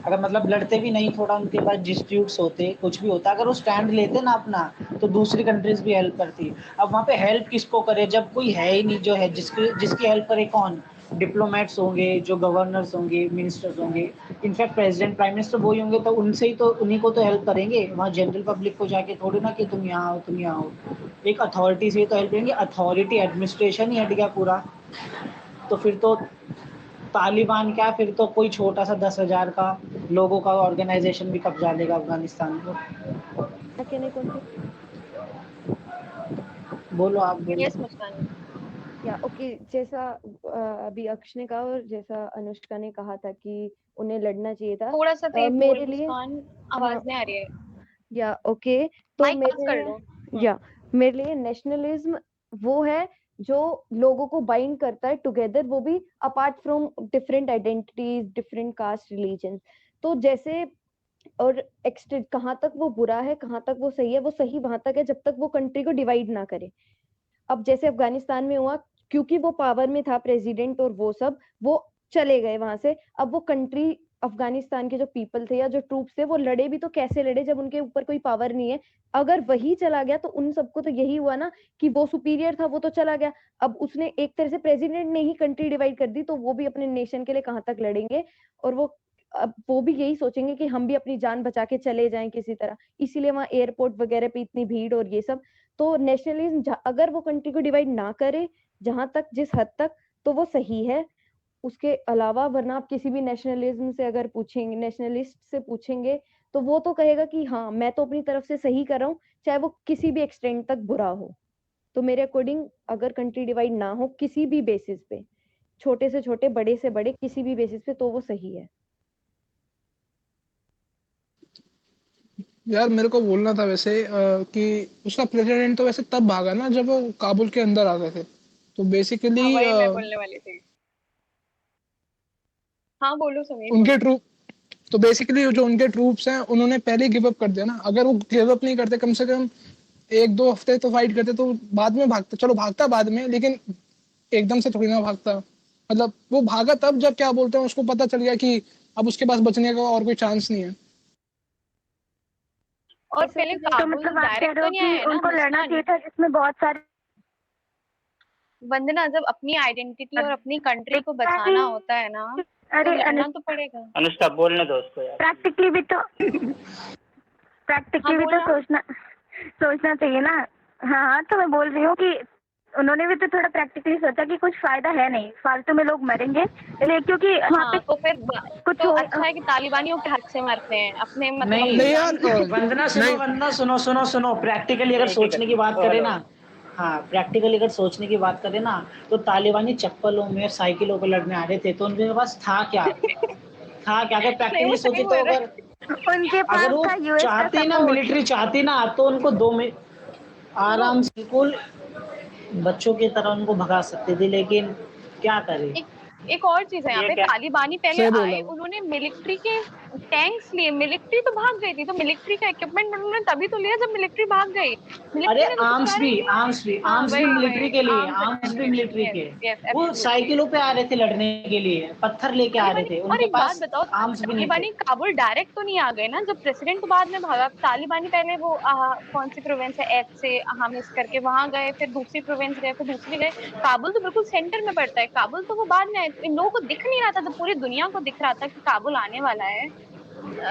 अगर मतलब लड़ते भी नहीं, थोड़ा उनके पास डिस्प्यूट्स होते, कुछ भी होता, अगर वो स्टैंड लेते ना अपना, तो दूसरी कंट्रीज भी हेल्प करती. अब वहाँ पे हेल्प किसको करे जब कोई है ही नहीं, जो है जिसकी हेल्प करे कौन? डिप्लोमेट्स होंगे, जो गवर्नर्स होंगे, मिनिस्टर्स होंगे, इनफैक्ट प्रेसिडेंट, प्राइम मिनिस्टर वही होंगे, तो उनसे ही तो, उन्हीं को तो हेल्प करेंगे. वहाँ जनरल पब्लिक को जाके थोड़ी ना कि तुम यहाँ आओ, तुम यहाँ आओ. एक अथॉरिटी से ही तो हेल्प करेंगे. अथॉरिटी, एडमिनिस्ट्रेशन ही हट गया पूरा. तो फिर तो तालिबान क्या, फिर तो कोई छोटा सा 10,000 का लोगों का ऑर्गेनाइजेशन भी कब्जा लेगा अफगानिस्तान को। कहने कौन सी बोलो, आप बोलो। यस मुस्कान। या ओके, जैसा अभी अक्ष ने कहा और जैसा अनुष्का ने कहा था कि उन्हें लड़ना चाहिए था, थोड़ा सा तेज बोल मेरे लिए मुस्कान, हाँ आवाज नहीं आ रही है। या ओके, तो माइक पास कर मेरे लो। या मेरे लिए नेशनलिज्म वो है जो लोगों को बाइंड करता है टुगेदर, वो भी apart from different identities, different caste, religion. तो जैसे और एक्सटेंड कहाँ तक वो बुरा है, कहाँ तक वो सही है, वो सही वहां तक है जब तक वो कंट्री को डिवाइड ना करे। अब जैसे अफगानिस्तान में हुआ, क्योंकि वो पावर में था प्रेसिडेंट और वो सब, वो चले गए वहां से। अब वो कंट्री, अफगानिस्तान के जो पीपल थे या जो ट्रूप्स थे, वो लड़े भी तो कैसे लड़े जब उनके ऊपर कोई पावर नहीं है। अगर वही चला गया तो उन सबको तो यही हुआ ना कि वो सुपीरियर था, वो तो चला गया। अब उसने एक तरह से, प्रेसिडेंट ने ही कंट्री डिवाइड कर दी, तो वो भी अपने नेशन के लिए कहाँ तक लड़ेंगे। और वो अब वो भी यही सोचेंगे कि हम भी अपनी जान बचा के चले जाएं किसी तरह। इसीलिए वहां एयरपोर्ट वगैरह पे इतनी भीड़ और ये सब। तो नेशनलिज्म अगर वो कंट्री को डिवाइड ना करे, जहां तक जिस हद तक, तो वो सही है। उसके अलावा वरना आप किसी भी नेशनलिज्म से अगर पूछेंगे, नेशनलिस्ट से पूछेंगे, तो वो तो कहेगा कि हाँ मैं तो अपनी तरफ से सही कर रहा हूँ, चाहे वो किसी भी एक्सटेंट तक बुरा हो। तो मेरे अकॉर्डिंग अगर कंट्री डिवाइड ना हो किसी भी बेसिस पे, छोटे से छोटे, बड़े से बड़े, किसी भी बेसिस पे, तो वो सही है। यार मेरे को बोलना था वैसे कि उसका प्रेसिडेंट तो वैसे तब भागा ना जब वो काबुल के अंदर आ गए थे, तो बेसिकली हाँ वही मैं बोलने वाली थी। हाँ बोलो समीर, उनके बोलो। ट्रूप तो बेसिकली जो उनके ट्रूप्स हैं उन्होंने पहले गिव अप कर दिया ना। अगर वो गिव अप नहीं करते, कम से कम 1-2 हफ्ते तो फाइट करते, तो बाद में भागता, चलो भागता बाद में, लेकिन एकदम से थोड़ी ना भागता। मतलब वो भागा तब जब क्या बोलते हैं, उसको पता चल गया कि अब उसके पास बचने का और कोई चांस नहीं है। और ऐसा पहले तो तो काबुल मतलब आप कह डायरेक्ट रहे तो हो नहीं कि आया ना उनको लड़ना चाहिए मुस्कान। था, जिसमें बहुत सारे वंदना, जब अपनी आइडेंटिटी और अपनी कंट्री को दिखता बचाना ही। होता है ना, तो अरे लड़ना तो पड़ेगा। अनुष्का बोलने दो उसको यार। प्रैक्टिकली भी तो हाँ बोलना। सोचना सोचना चाहिए ना। हाँ हाँ, तो मैं बोल रही हूँ कि उन्होंने भी तो थोड़ा प्रैक्टिकली सोचा कि कुछ फायदा है नहीं, फालतू में लोग मरेंगे, क्योंकि वहाँ पे हाँ तो फिर कुछ तो हो। अच्छा है कि तालिबानियों के हक से मरते हैं, अपने मतलब नहीं अपनी नहीं यार जान को। वंदना सुनो, नहीं वंदना सुनो सुनो सुनो, प्रैक्टिकली अगर एक ही सोचने की बात करके करें हेलो। ना, हाँ प्रैक्टिकली अगर सोचने की बात करें ना, तो तालिबानी चप्पलों में, साइकिलों पर लड़ने आ रहे थे, तो उनके पास था क्या? था क्या? अगर नहीं वो प्रैक्टिकली सही सोचे तो, बोल रहे अगर उनके अगर पास वो था यूएस का चाहती ना, सपोर्ट। मिलिट्री चाहती ना, तो उनको 2 मिनट सुनो। आराम से बिल्कुल बच्चों की तरह उनको भगा सकती थी, लेकिन क्या करे। एक एक और चीज है यहाँ ये पे, क्या? तालिबानी पहले सही बोला आए, वो। उन्होंने मिलिट्री के टैंक्स लिए, मिलिट्री तो भाग गई थी, तो मिलिट्री का इक्विपमेंट उन्होंने तभी तो लिया जब मिलिट्री भाग गई। अरे मिलिट्री ने तो कुछ आर्म्स करा भी, ही नहीं। आर्म्स भी, हाँ आर्म्स भी वही मिलिट्री वही के लिए, आर्म्स आर्म्स भी एम्यूनिशन, मिलिट्री यस के। यस वो एब्सोल्युटली। साइकिलों पे आ रहे थे लड़ने के लिए, पत्थर लेके आ रहे तालिबानी, थे, और उनके एक बात पास बताओ, आर्म्स भी नहीं थे। तालिबानी काबुल डायरेक्ट तो नहीं आ गए ना, जब प्रेसिडेंट तो बाद में भागा। तालिबानी पहले वो कौन सी प्रोविंस है, एच से हमिस करके वहां गए, फिर दूसरी प्रोविंस गए, फिर दूसरी गए। काबुल तो बिल्कुल सेंटर में पड़ता है, काबुल तो वो बाद में आए। इन लोगों को दिख नहीं रहा था, जब पूरी दुनिया को दिख रहा था कि काबुल आने वाला है,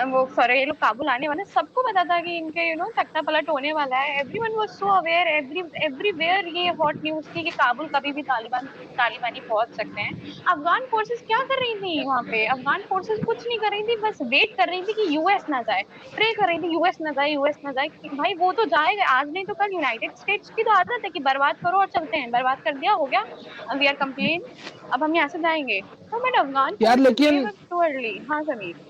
वो सॉरी ये लोग काबुल आने वाले हैं, सबको पता था कि इनके तख्ता पलट होने वाला है। Everyone was so aware, everywhere ये हॉट न्यूज थी कि काबुल कभी भी तालिबानी पहुंच सकते हैं। अफगान फोर्सेस क्या कर रही थी वहां पे? अफगान फोर्सेस कुछ नहीं कर रही थी, बस वेट कर रही थी कि यूएस ना जाए, प्रे कर रही थी यूएस ना जाए, यूएस ना जाए। भाई वो तो जाएगा आज नहीं तो कल। यूनाइटेड स्टेट्स की तो आदत है कि बर्बाद करो और चलते हैं, बर्बाद कर दिया, हो गया, वी आर कंप्लीट, अब हम यहाँ से जाएंगे। तो बट अफगान यार फोर्सेस लेकिन गेव अप टू अर्ली। हाँ समीर।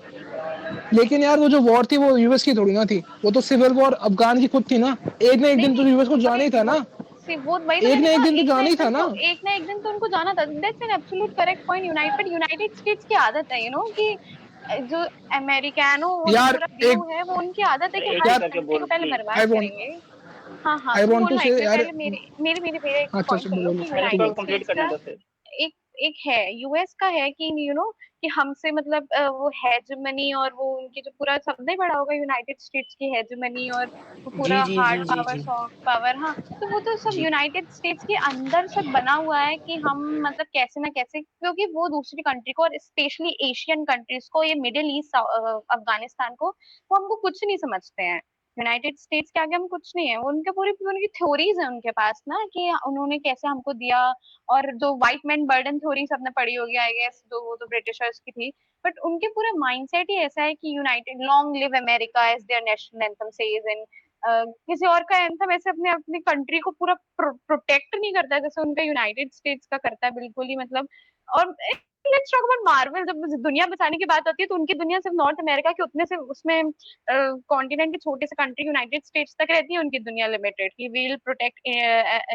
लेकिन यार वो जो वॉर थी वो यूएस की थोड़ी ना थी, वो तो सिविल वॉर अफगान की खुद थी ना। एक ना एक नहीं दिन तो नहीं, यूएस को जाना वही ही था वो ना। वो वही तो एक मैंने ना एक कहा, दिन तो जाना ही था ना। एक ना एक दिन तो उनको जाना था। That's an absolute correct point. United states की आदत है कि जो अमेरिकानो वो जो यार पूरा व्यू एक है, वो उनकी आदत है कि एक हर एक यार करके कंट्री को बोल पहले प्लीज। बर्बाद आई वांट करेंगे। हाँ हाँ आई तुम वांट टू बोलना, से एक मिनट यार। पहले मेरे एक अच्छा पॉइंट अच्छा, सुन लो बोलो कि पहले इसको यूनाइटेड बोलो। कंप्लीट स्टेट्स करने का दो फिर। एक एक है, यूएस का है कि कि हमसे मतलब वो हेजमनी, और वो उनकी जो पूरा सबने पढ़ा होगा यूनाइटेड स्टेट्स की हेजमनी, और वो जी पूरा जी हार्ड जी जी पावर, जी सॉफ्ट पावर। हाँ तो वो तो सब जी। यूनाइटेड स्टेट्स के अंदर सब बना हुआ है कि हम मतलब कैसे ना कैसे, क्योंकि वो दूसरी कंट्री को और स्पेशली एशियन कंट्रीज को, ये मिडिल ईस्ट अफगानिस्तान को, वो हमको कुछ नहीं समझते हैं। यूनाइटेड स्टेट्स के आगे हम कुछ नहीं है। वो उनके पूरी उनकी थ्योरीज है उनके पास ना, कि उन्होंने कैसे हमको दिया। और जो व्हाइट मैन बर्डन थ्योरी सबने पढ़ी होगी आई गेस, जो वो तो ब्रिटिशर्स की थी। बट उनके पूरा माइंडसेट ही ऐसा है कि United long live America as their national anthem says. And किसी और का एंथम ऐसे अपने अपनी कंट्री को पूरा प्रोटेक्ट नहीं करता है जैसे उनका यूनाइटेड स्टेट्स का करता है, बिल्कुल ही मतलब। और लेट्स टॉक अबाउट मार्वल। जब दुनिया बचाने की बात आती है तो उनकी दुनिया सिर्फ नॉर्थ अमेरिका के उतने से उसमें कॉन्टिनेंट के छोटे से कंट्री यूनाइटेड स्टेट्स तक रहती है उनकी दुनिया लिमिटेड, कि we will protect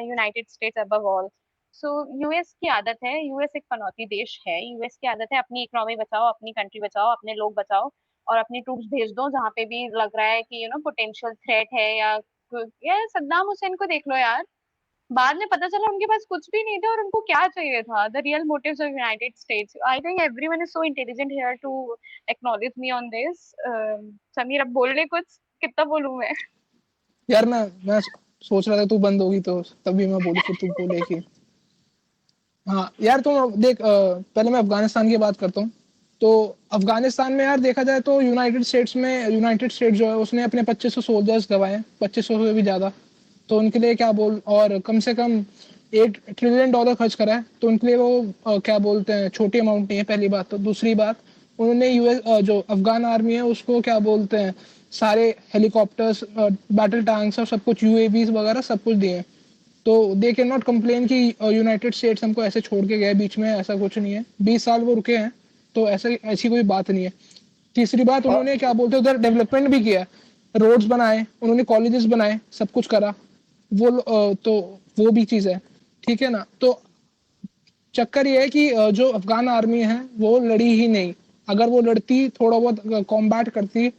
United States above all. So US की आदत है, यूएस एक पनौती देश है, यूएस की आदत है अपनी इकोनॉमी बचाओ, अपनी कंट्री बचाओ, अपने लोग बचाओ, और अपनी ट्रूप्स भेज दो जहाँ पे भी लग रहा है कि पोटेंशियल थ्रेट है। या सद्दाम हुसैन को देख लो यार, बाद में पता चला उनके पास कुछ भी नहीं था और उनको क्या चाहिए था। The real motives of United States. I think everyone is so intelligent here to acknowledge me on this. Sameer अब बोल ले कुछ, कितना बोलूं मैं? यार मैं सोच रहा था तू बंद होगी तो तभी मैं बोलूं, फिर तू बोले कि हाँ यार। तुम देख, पहले मैं अफगानिस्तान की बात करता हूँ। तो अफगानिस्तान में यार देखा जाए तो यूनाइटेड स्टेट जो है उसने अपने 2500 सोल्जर्स गवाए, 2500 से भी ज्यादा। तो उनके लिए क्या बोल, और कम से कम $8 ट्रिलियन खर्च करा है। तो उनके लिए वो क्या बोलते हैं, छोटी अमाउंट नहीं है, पहली बात। तो दूसरी बात, उन्होंने यूएस जो अफगान आर्मी है उसको क्या बोलते हैं, सारे हेलीकॉप्टर्स, बैटल टैंक्स और सब कुछ, यूएवीज वगैरह सब कुछ दिए हैं। तो दे कैन नॉट कंप्लेन कि यूनाइटेड स्टेट्स हमको ऐसे छोड़ के गए बीच में, ऐसा कुछ नहीं है। 20 साल वो रुके हैं, तो ऐसी कोई बात नहीं है। तीसरी बात, और उन्होंने क्या बोलते हैं उधर डेवलपमेंट भी किया, रोड्स बनाए, उन्होंने कॉलेजेस बनाए, सब कुछ करा। तो वो भी चीज है, ठीक है ना। तो चक्कर ये है कि जो अफगान आर्मी है वो लड़ी ही नहीं। अगर वो लड़ती, थोड़ा बहुत कॉम्बैट करती,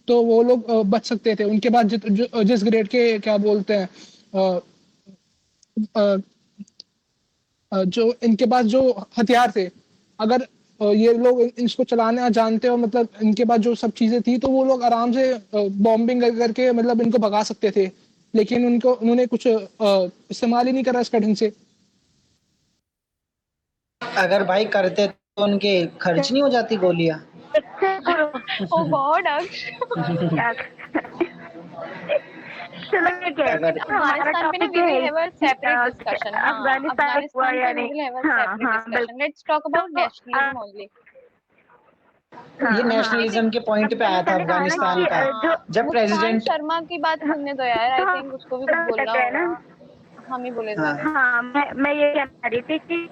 तो वो लोग बच सकते थे। उनके पास जिस ग्रेड के क्या बोलते हैं, अ, अ, जो इनके पास जो हथियार थे, अगर ये लोग इसको चलाना जानते हो, मतलब इनके पास जो सब चीजें थी, तो वो लोग आराम से बॉम्बिंग करके मतलब इनको भगा सकते थे। लेकिन उन्होंने कुछ इस्तेमाल ही नहीं करा इसका ढंग से। अगर भाई करते तो उनके खर्च नहीं हो जाती गोलियां। ओ गॉड अक्ष। चलो ठीक है, अगर हमारा अफगानिस्तान पे ना टॉपिक वी ये विल है हैव अ कि सेपरेट डिस्कशन। हाँ, अफगानिस्तान हुआ अफगानिस्तान या पे वी नहीं। विल हैव अ हाँ सेपरेट हाँ डिस्कशन। बिल्कुल। लेट्स टॉक अबाउट तो नेशनलिज्म ओनली। ये हाँ हाँ नेशनलिज्म के पॉइंट पे आया था मैंने कहा ना अफगानिस्तान कि का, हाँ, जब मुस्कान प्रेसिडेंट। शर्मा की बात सुनने दो यार, आई तो थिंक उसको भी कुछ बोलना है ना। होगा। हम ही बोले जा हाँ, रहे हैं। हाँ मैं ये कहना रही थी कि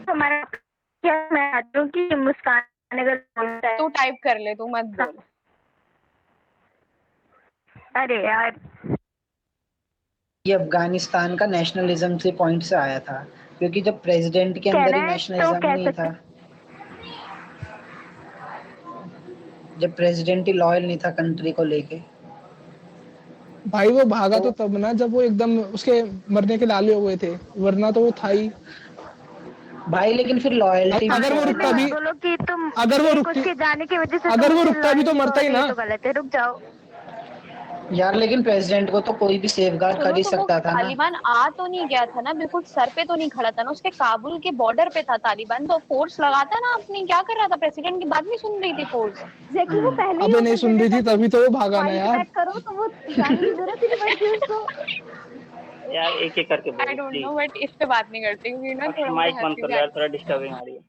हमारा, क्या मैं चाहती हूँ कि मुस्कान अगर बोलता तू है। टाइप कर ले, तू मत बोल। अरे यार, ये अफगानिस्तान का नेशनलिज्म से पॉइंट से आया था, क्योंकि जब प्रेसिडेंट के अंदर कहना ही है तो नेशनलिज्म कह नहीं सकते। था, जब प्रेसिडेंट ही लॉयल नहीं था कंट्री को लेके। भाई वो भागा तो तो तब ना, जब वो एकदम उसके मरने के लाले हुए थे, वरना तो वो था ही। भाई लेकिन फिर लॉयल्टी भी अगर तो वो है ये भी रुकता ना। मत भी बोलो कि तुम अगर वो एक रुकती उसके जाने की वजह से अगर तुम वो उससे रुकता भी तो लॉयल मरता ही होते, ये ना। तो गलत है, रुक जाओ। यार लेकिन प्रेसिडेंट को तो कोई भी सेफगार्ड कर सुनो, ही तो वो सकता था ना। तालिबान आ तो नहीं गया था ना, बिल्कुल सर पे तो नहीं खड़ा था ना, उसके काबुल के बॉर्डर पे था तालिबान। तो फोर्स लगाता ना अपनी, क्या कर रहा था? प्रेसिडेंट की बात नहीं सुन रही थी फोर्स। एग्जैक्टली, वो पहले ही अबे नहीं ऑर्डर दे सुन रही देता थी कि तभी तो वो भागा ना फाइट यार। बैक करो, तो वो जाने की जरूरत ही नहीं पड़ती उसको। यार एक एक करके आई बोलो डोंट नो, प्लीज। बट इस पे बात नहीं करती क्योंकि ना अक्ष थोड़ा मुझे माइक बंद हंसी कर भी लो यार, आती थोड़ा डिस्टर्बिंग आ रही है।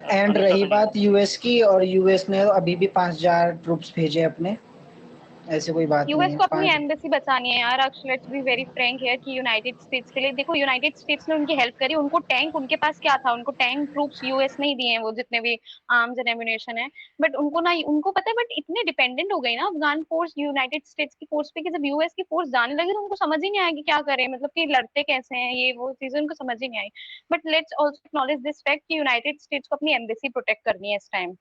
एंड अनीता रही तो नहीं बात बोल यूएस की, और यूएस ने अभी भी 5,000 ट्रूप्स भेजे अपने, ऐसे कोई बात नहीं यूएस है। को अपनी 5। एम्बेसी बचानी है यार अक्ष। Let's be very Frank here कि यूनाइटेड स्टेट्स के लिए देखो, यूनाइटेड स्टेट्स ने उनकी हेल्प करी। उनको टैंक, उनके पास क्या था? उनको टैंक ट्रूप्स यूएस नहीं दिए हैं, वो जितने भी आर्म्स एंड एम्युनिशन है। बट उनको ना, उनको पता है, बट इतने डिपेंडेंट हो गई ना अफगान फोर्स यूनाइटेड स्टेट्स की फोर्स पे, कि जब यूएस की फोर्स जाने लगी तो उनको समझ ही नहीं आया कि क्या करें, मतलब कि लड़ते कैसे हैं, ये वो चीजें उनको समझ ही नहीं आई। But let's also acknowledge this fact कि यूनाइटेड स्टेट्स को अपनी एम्बेसी प्रोटेक्ट करनी है इस टाइम।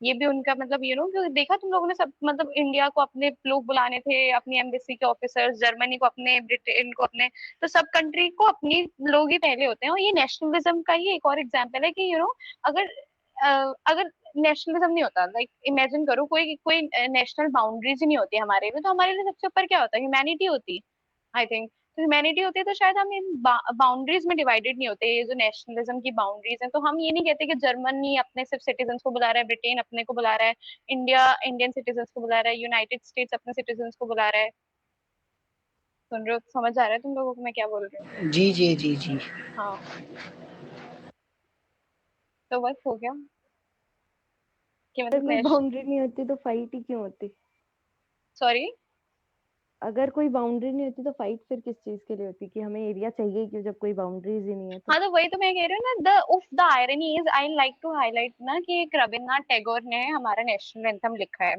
ये भी उनका मतलब जो देखा तुम लोगों ने सब, मतलब इंडिया को अपने लोग बुलाने थे, अपनी एम्बेसी के ऑफिसर्स, जर्मनी को अपने, ब्रिटेन को अपने। तो सब कंट्री को अपनी लोग ही पहले होते हैं। और ये नेशनलिज्म का ही एक और एग्जाम्पल है कि अगर अगर नेशनलिज्म नहीं होता, लाइक इमेजिन करो कोई कोई नेशनल बाउंड्रीज ही नहीं होती हमारे लिए, तो हमारे लिए सबसे ऊपर क्या होता है? ह्यूमैनिटी होती, आई थिंक। तो ह्यूमैनिटी होती तो शायद हम इन बाउंड्रीज में डिवाइडेड नहीं होते। ये जो नेशनलिज्म की बाउंड्रीज हैं, तो हम ये नहीं कहते कि जर्मनी अपने सिर्फ सिटीजन्स को बुला रहा है, ब्रिटेन अपने को बुला रहा है, इंडिया इंडियन सिटीजन्स को बुला रहा है, यूनाइटेड स्टेट्स अपने सिटीजन्स को बुला रहा है। सुन रहे हो? समझ आ रहा है तुम लोगों को मैं क्या बोल रही हूँ? जी जी जी जी। हाँ, तो बस हो गया कि अगर मतलब कोई बाउंड्री नहीं होती तो फाइट ही क्यों होती? सॉरी, अगर कोई बाउंड्री नहीं होती तो फाइट फिर किस चीज के लिए होती, कि हमें एरिया चाहिए क्यों जब कोई बाउंड्रीज ही नहीं है तो? हाँ, तो वही तो मैं कह रही हूँ ना, the irony is, I like to highlight ना कि एक रविन्द्रनाथ टैगोर ने हमारा नेशनल एंथम लिखा है,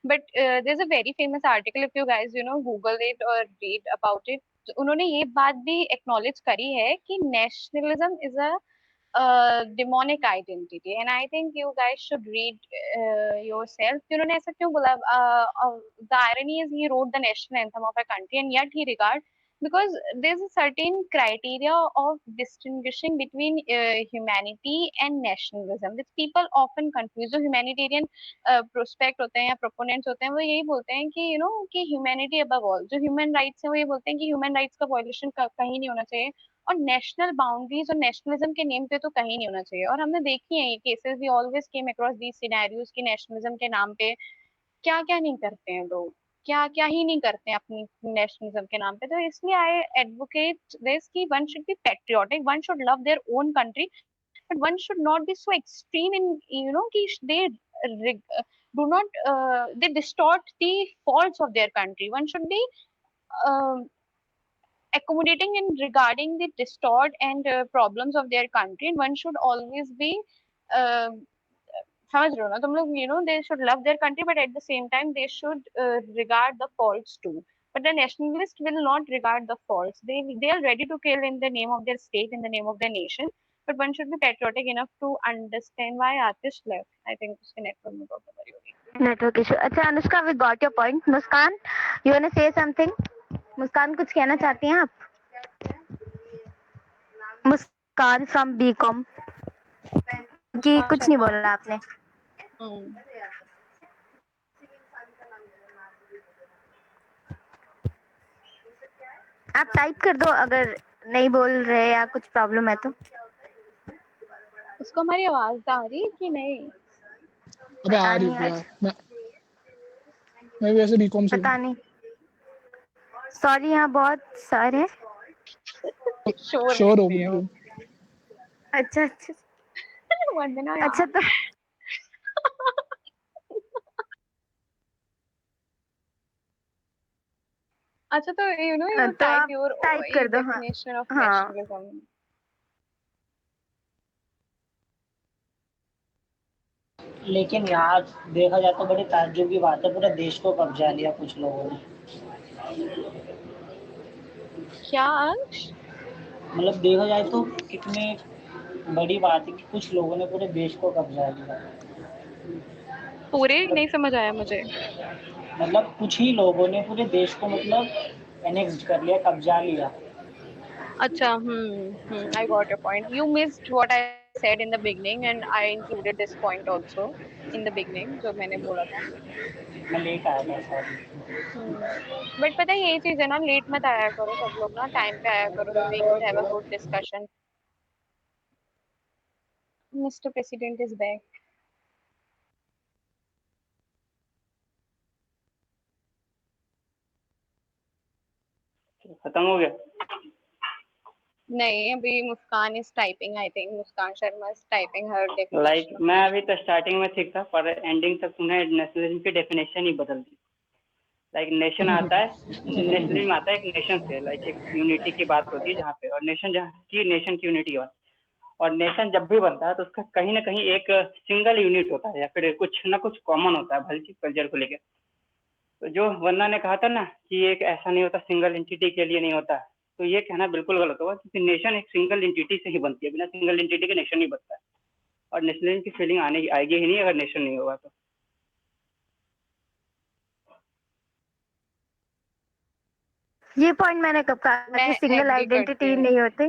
but there is a very famous article, if you guys Google it और रीड अबाउट इट, उन्होंने ये बात भी एक्नॉलेज करी है कि nationalism is a demonic identity, and I think you guys should read yourself कि उन्होंने ऐसा क्यों बोला. The irony is he wrote the national anthem of a country and yet he regard, because there's a certain criteria of distinguishing between humanity and nationalism which people often confuse. जो humanitarian prospect होते हैं या proponents होते हैं वो यही बोलते हैं कि कि humanity above all. जो human rights है वो ये बोलते हैं कि human rights का violation कहीं नहीं होना चाहिए, और नेशनल बाउंड्रीज और नेशनलिज्म के नेम पे तो कहीं नहीं होना चाहिए. और हमने देखी है ये cases, we always came across these scenarios कि नेशनलिज्म के नाम पे क्या क्या नहीं करते हैं लोग, क्या क्या ही नहीं करते हैं अपनी नेशनलिज्म के नाम पे. तो इसलिए आई एडवोकेट दिस कि one should be patriotic, one should love their own country, but one should not be so extreme in कि they do not they distort the faults of their country. One should be um accommodating in regarding the distort and problems of their country, and one should always be uh, समझ रहे हो ना तुम लोग, they should love their country but at the same time they should regard the faults too. But the nationalist will not regard the faults. They are ready to kill in the name of their state, in the name of their nation, but one should be patriotic enough to understand why Atish left. I think उसके network में problem आ रही होगी. Network issue. अच्छा Anushka, we got your point. Muskan, you wanna say something? मुस्कान कुछ कहना चाहती हैं आप? मुस्कान from BCom कि कुछ नहीं बोला आपने. आप टाइप कर दो अगर नहीं बोल रहे या कुछ प्रॉब्लम है तो. उसको हमारी आवाज आ रही है कि नहीं? अबे आ रही है यार, मैं वैसे बीकॉम से पता नहीं. सॉरी, यहाँ बहुत सर है. श्योर हो गया. अच्छा अच्छा वंदना अच्छा. तो अच्छा, तो you तो type आप your टाइप कर दो. हाँ definition of हाँ. nationalism. लेकिन यहाँ देखा जाए तो बड़ी ताज्जुब की बात है, पूरे देश को कब्जा लिया कुछ लोगों ने. क्या अंश? मतलब देखा जाए तो कितनी बड़ी बात है कि कुछ लोगों ने पूरे देश को कब्जा लिया. पूरे नहीं समझ आया मुझे. मतलब कुछ ही लोगों ने पूरे देश को मतलब एनेक्स कर लिया, कब्जा लिया. अच्छा, I got your point. You missed what I said in the beginning and I included this point also in the beginning जो मैंने बोला था. मैं लेट आया था सॉरी. बट पता है यही चीज है ना, लेट मत आया करो सब लोग ना, टाइम पे आया करो, so we could have a good discussion. Mr. President is back. खत्म हो गया? नहीं, अभी Muskan is typing. I think Muskan Sharma is typing her like definition. मैं अभी तो स्टार्टिंग में ठीक था, पर एंडिंग तक तुमने नेशनलिज्म की डेफिनेशन ही बदल दी. लाइक नेशन आता है, नेशनलिज्म आता है एक नेशन से, लाइक एक यूनिटी की बात होती है जहाँ पे, और नेशन जहाँ की नेशन की यूनिटी और नेशन जब भी बनता है तो उसका कहीं ना कहीं एक सिंगल यूनिट होता है या फिर कुछ ना कुछ कॉमन होता है भले कल्चर को लेकर. तो जो वंदना ने कहा था ना कि एक ऐसा नहीं होता, सिंगल एंटिटी के लिए नहीं होता, तो ये कहना बिल्कुल गलत होगा, क्योंकि नेशन एक सिंगल एंटिटी से ही बनती है. बिना सिंगल एंटिटी के नेशन नहीं बनता है, और नेशनलिज्म की फीलिंग आएगी ही नहीं अगर नेशन नहीं होगा तो. ये पॉइंट मैंने कब कहा कि सिंगल आइडेंटिटी नहीं होती?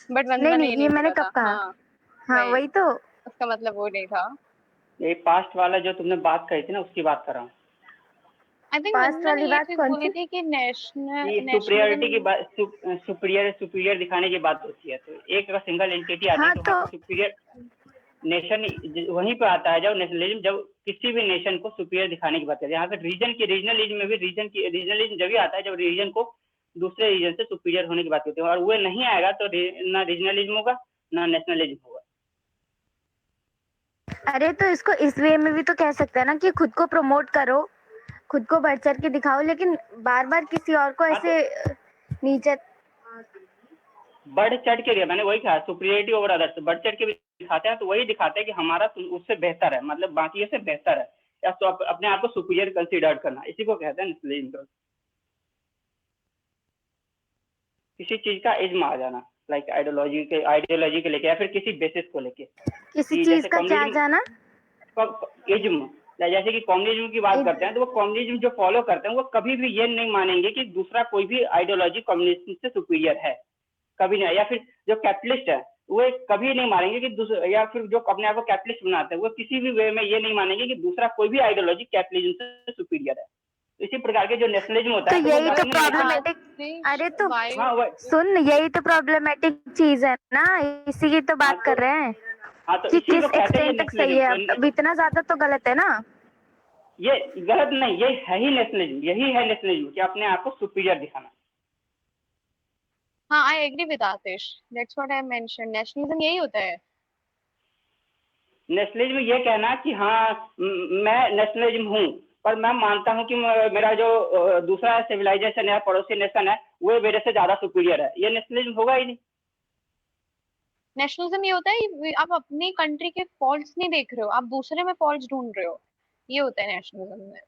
बट वंदना नहीं, ने ये मैंने कब कहा? हाँ वही तो. उसका मतलब वो नहीं था. ये पास्ट वाला जो तुमने बात कही थी ना उसकी बात कर रहा हूँ. आई थिंक पास्ट वंदना ने वाली ये बात चीज कौन बोली सी? थी कि कि सुपीरियरिटी की नेशनलिज्म बात, सुपीरियर दिखाने की बात होती है। तो एक अगर सिंगल एंटिटी आती है हाँ तो वहाँ तो पे सुपीरियर नेशन वहीं पे आता है जब नेशनलिज्म, जब किसी भी नेशन को सुपीरियर दिखाने की बात करते हैं। यहाँ पे रीजनलिज्म में भी रीजनलिज्म जब भी आता है जब रीजन को दूसरे रीजन से सुपीरियर होने की बात करते हैं, और वो नहीं आएगा तो ना रीजनलिज्म होगा ना नेशनलिज्म होगा। अरे तो इसको इस वे में भी तो कह सकते हैं ना कि खुद को प्रमोट करो, खुद को बढ़ चढ़ के दिखाओ, लेकिन बार बार किसी और को हाँ, तो ऐसे नीचे। बढ़ चढ़ के मैंने वही कहा, सुपीरियरिटी ओवर अदर्स, बढ़ चढ़ के भी दिखाते हैं तो वही दिखाते हैं कि हमारा उससे बेहतर है, मतलब बाकी से बेहतर है, या तो अपने आप को सुपीरियर कंसीडर करना, इसी को कहते हैं नेशनलिज्म। किसी चीज का इज्म आ जाना, लाइक आइडियोलॉजी के लेके या फिर किसी बेसिस को लेके, किसी कि चीज जैसे का क्या जाना? इज्म, जैसे कि कम्युनिज्म की बात करते हैं तो वो कम्युनिज्म जो फॉलो करते हैं वो कभी भी ये नहीं मानेंगे कि दूसरा कोई भी आइडियोलॉजी कम्युनिज्म से सुपीरियर है, कभी नहीं। या फिर जो कैपिटलिस्ट है वो कभी नहीं मानेंगे कि दूसरा, या फिर जो अपने आप को कैपिटलिस्ट बनाते हैं वो किसी भी वे में ये नहीं मानेंगे कि दूसरा कोई भी आइडियोलॉजी कैपिटलिज्म से सुपीरियर है। इसी प्रकार के जो नेशनलिज्म होता तो है तो वो यही तो अपने नेशन, प्रॉब्लमेटिक। अरे तो वाई सुन, यही तो प्रॉब्लमेटिक चीज है ना, इसी की तो बात कर रहे हैं हाँ तो कि इसी को किस कहते हैं ये एक्सटेंट तक सही है। नेशनलिज्म। अब इतना ज्यादा तो गलत है ना। ये गलत नहीं, ये है ही नेशनलिज्म, यही है नेशनलिज्म कि अपने आप को सुपीरियर दिखाना। हाँ, I agree with Atish, that's what I mention, nationalism यही होता है। नेशनलिज्म ये कहना कि हाँ मैं नेशनलिज्म हूँ, पर मैं मानता हूँ कि मेरा जो दूसरा सिविलाइजेशन है, पड़ोसी नेशन है, वो मेरे से ज्यादा सुपीरियर है, ये नेशनलिज्म होगा ही नहीं। नेशनलिज्म ये होता है आप अपनी कंट्री के फॉल्ट्स नहीं देख रहे हो, आप दूसरे में फॉल्ट्स ढूंढ रहे हो, ये होता है नेशनलिज्म में।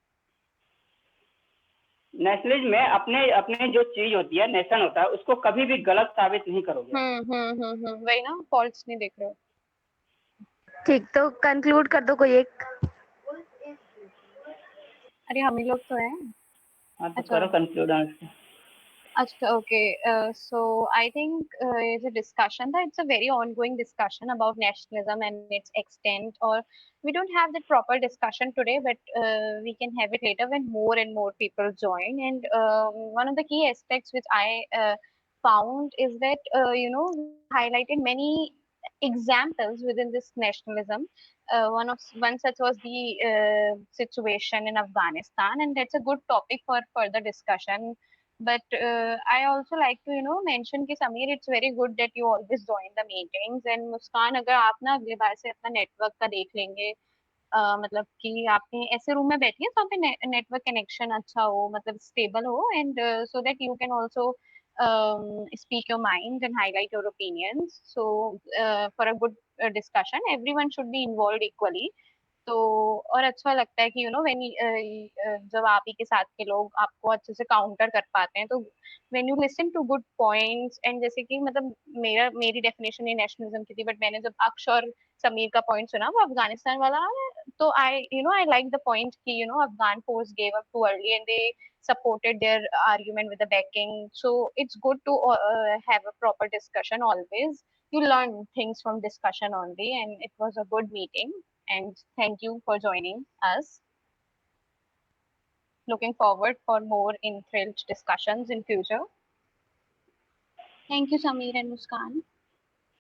नेशनलिज्म में अपने अपने जो चीज होती है, नेशन होता है, उसको कभी भी गलत साबित नहीं करोगे। वही ना, फॉल्ट्स नहीं देख रहे हो। ठीक, तो कंक्लूड कर दो कोई एक। अरे हम ही लोग तो हैं। हाँ तो अच्छा करो कंक्लूड। अच्छा, okay. So I think it's a discussion that it's a very ongoing discussion about nationalism and its extent. Or we don't have that proper discussion today, but we can have it later when more and more people join. And one of the key aspects which I found is that highlighted many examples within this nationalism. One such was the situation in Afghanistan, and that's a good topic for further discussion. But I also like to mention कि Sameer, it's very good that you always join the meetings. And मुस्कान, अगर आप ना अगली बार से अपना network का देख लेंगे, मतलब कि आपने ऐसे रूम में बैठी है जहाँ पे नेटवर्क कनेक्शन अच्छा हो, मतलब स्टेबल हो, and so that you can also speak your mind and highlight your opinions. So for a good discussion, everyone should be involved equally. तो और अच्छा लगता है कि व्हेन जब आप ही के साथ के लोग आपको अच्छे से काउंटर कर पाते हैं, तो when you listen to good points, and जैसे कि मतलब मेरी डेफिनेशन ये नेशनलिज्म की थी, बट मैंने जब अक्ष और समीर का पॉइंट सुना वो अफगानिस्तान वाला, तो आई लाइक द पॉइंट कि Afghan force gave up too early and they supported their argument with the backing. So it's good to have a proper discussion always. You learn things from discussion only, and it was a good meeting. And thank you for joining us. Looking forward for more enthralled discussions in future. Thank you, Sameer and Muskan.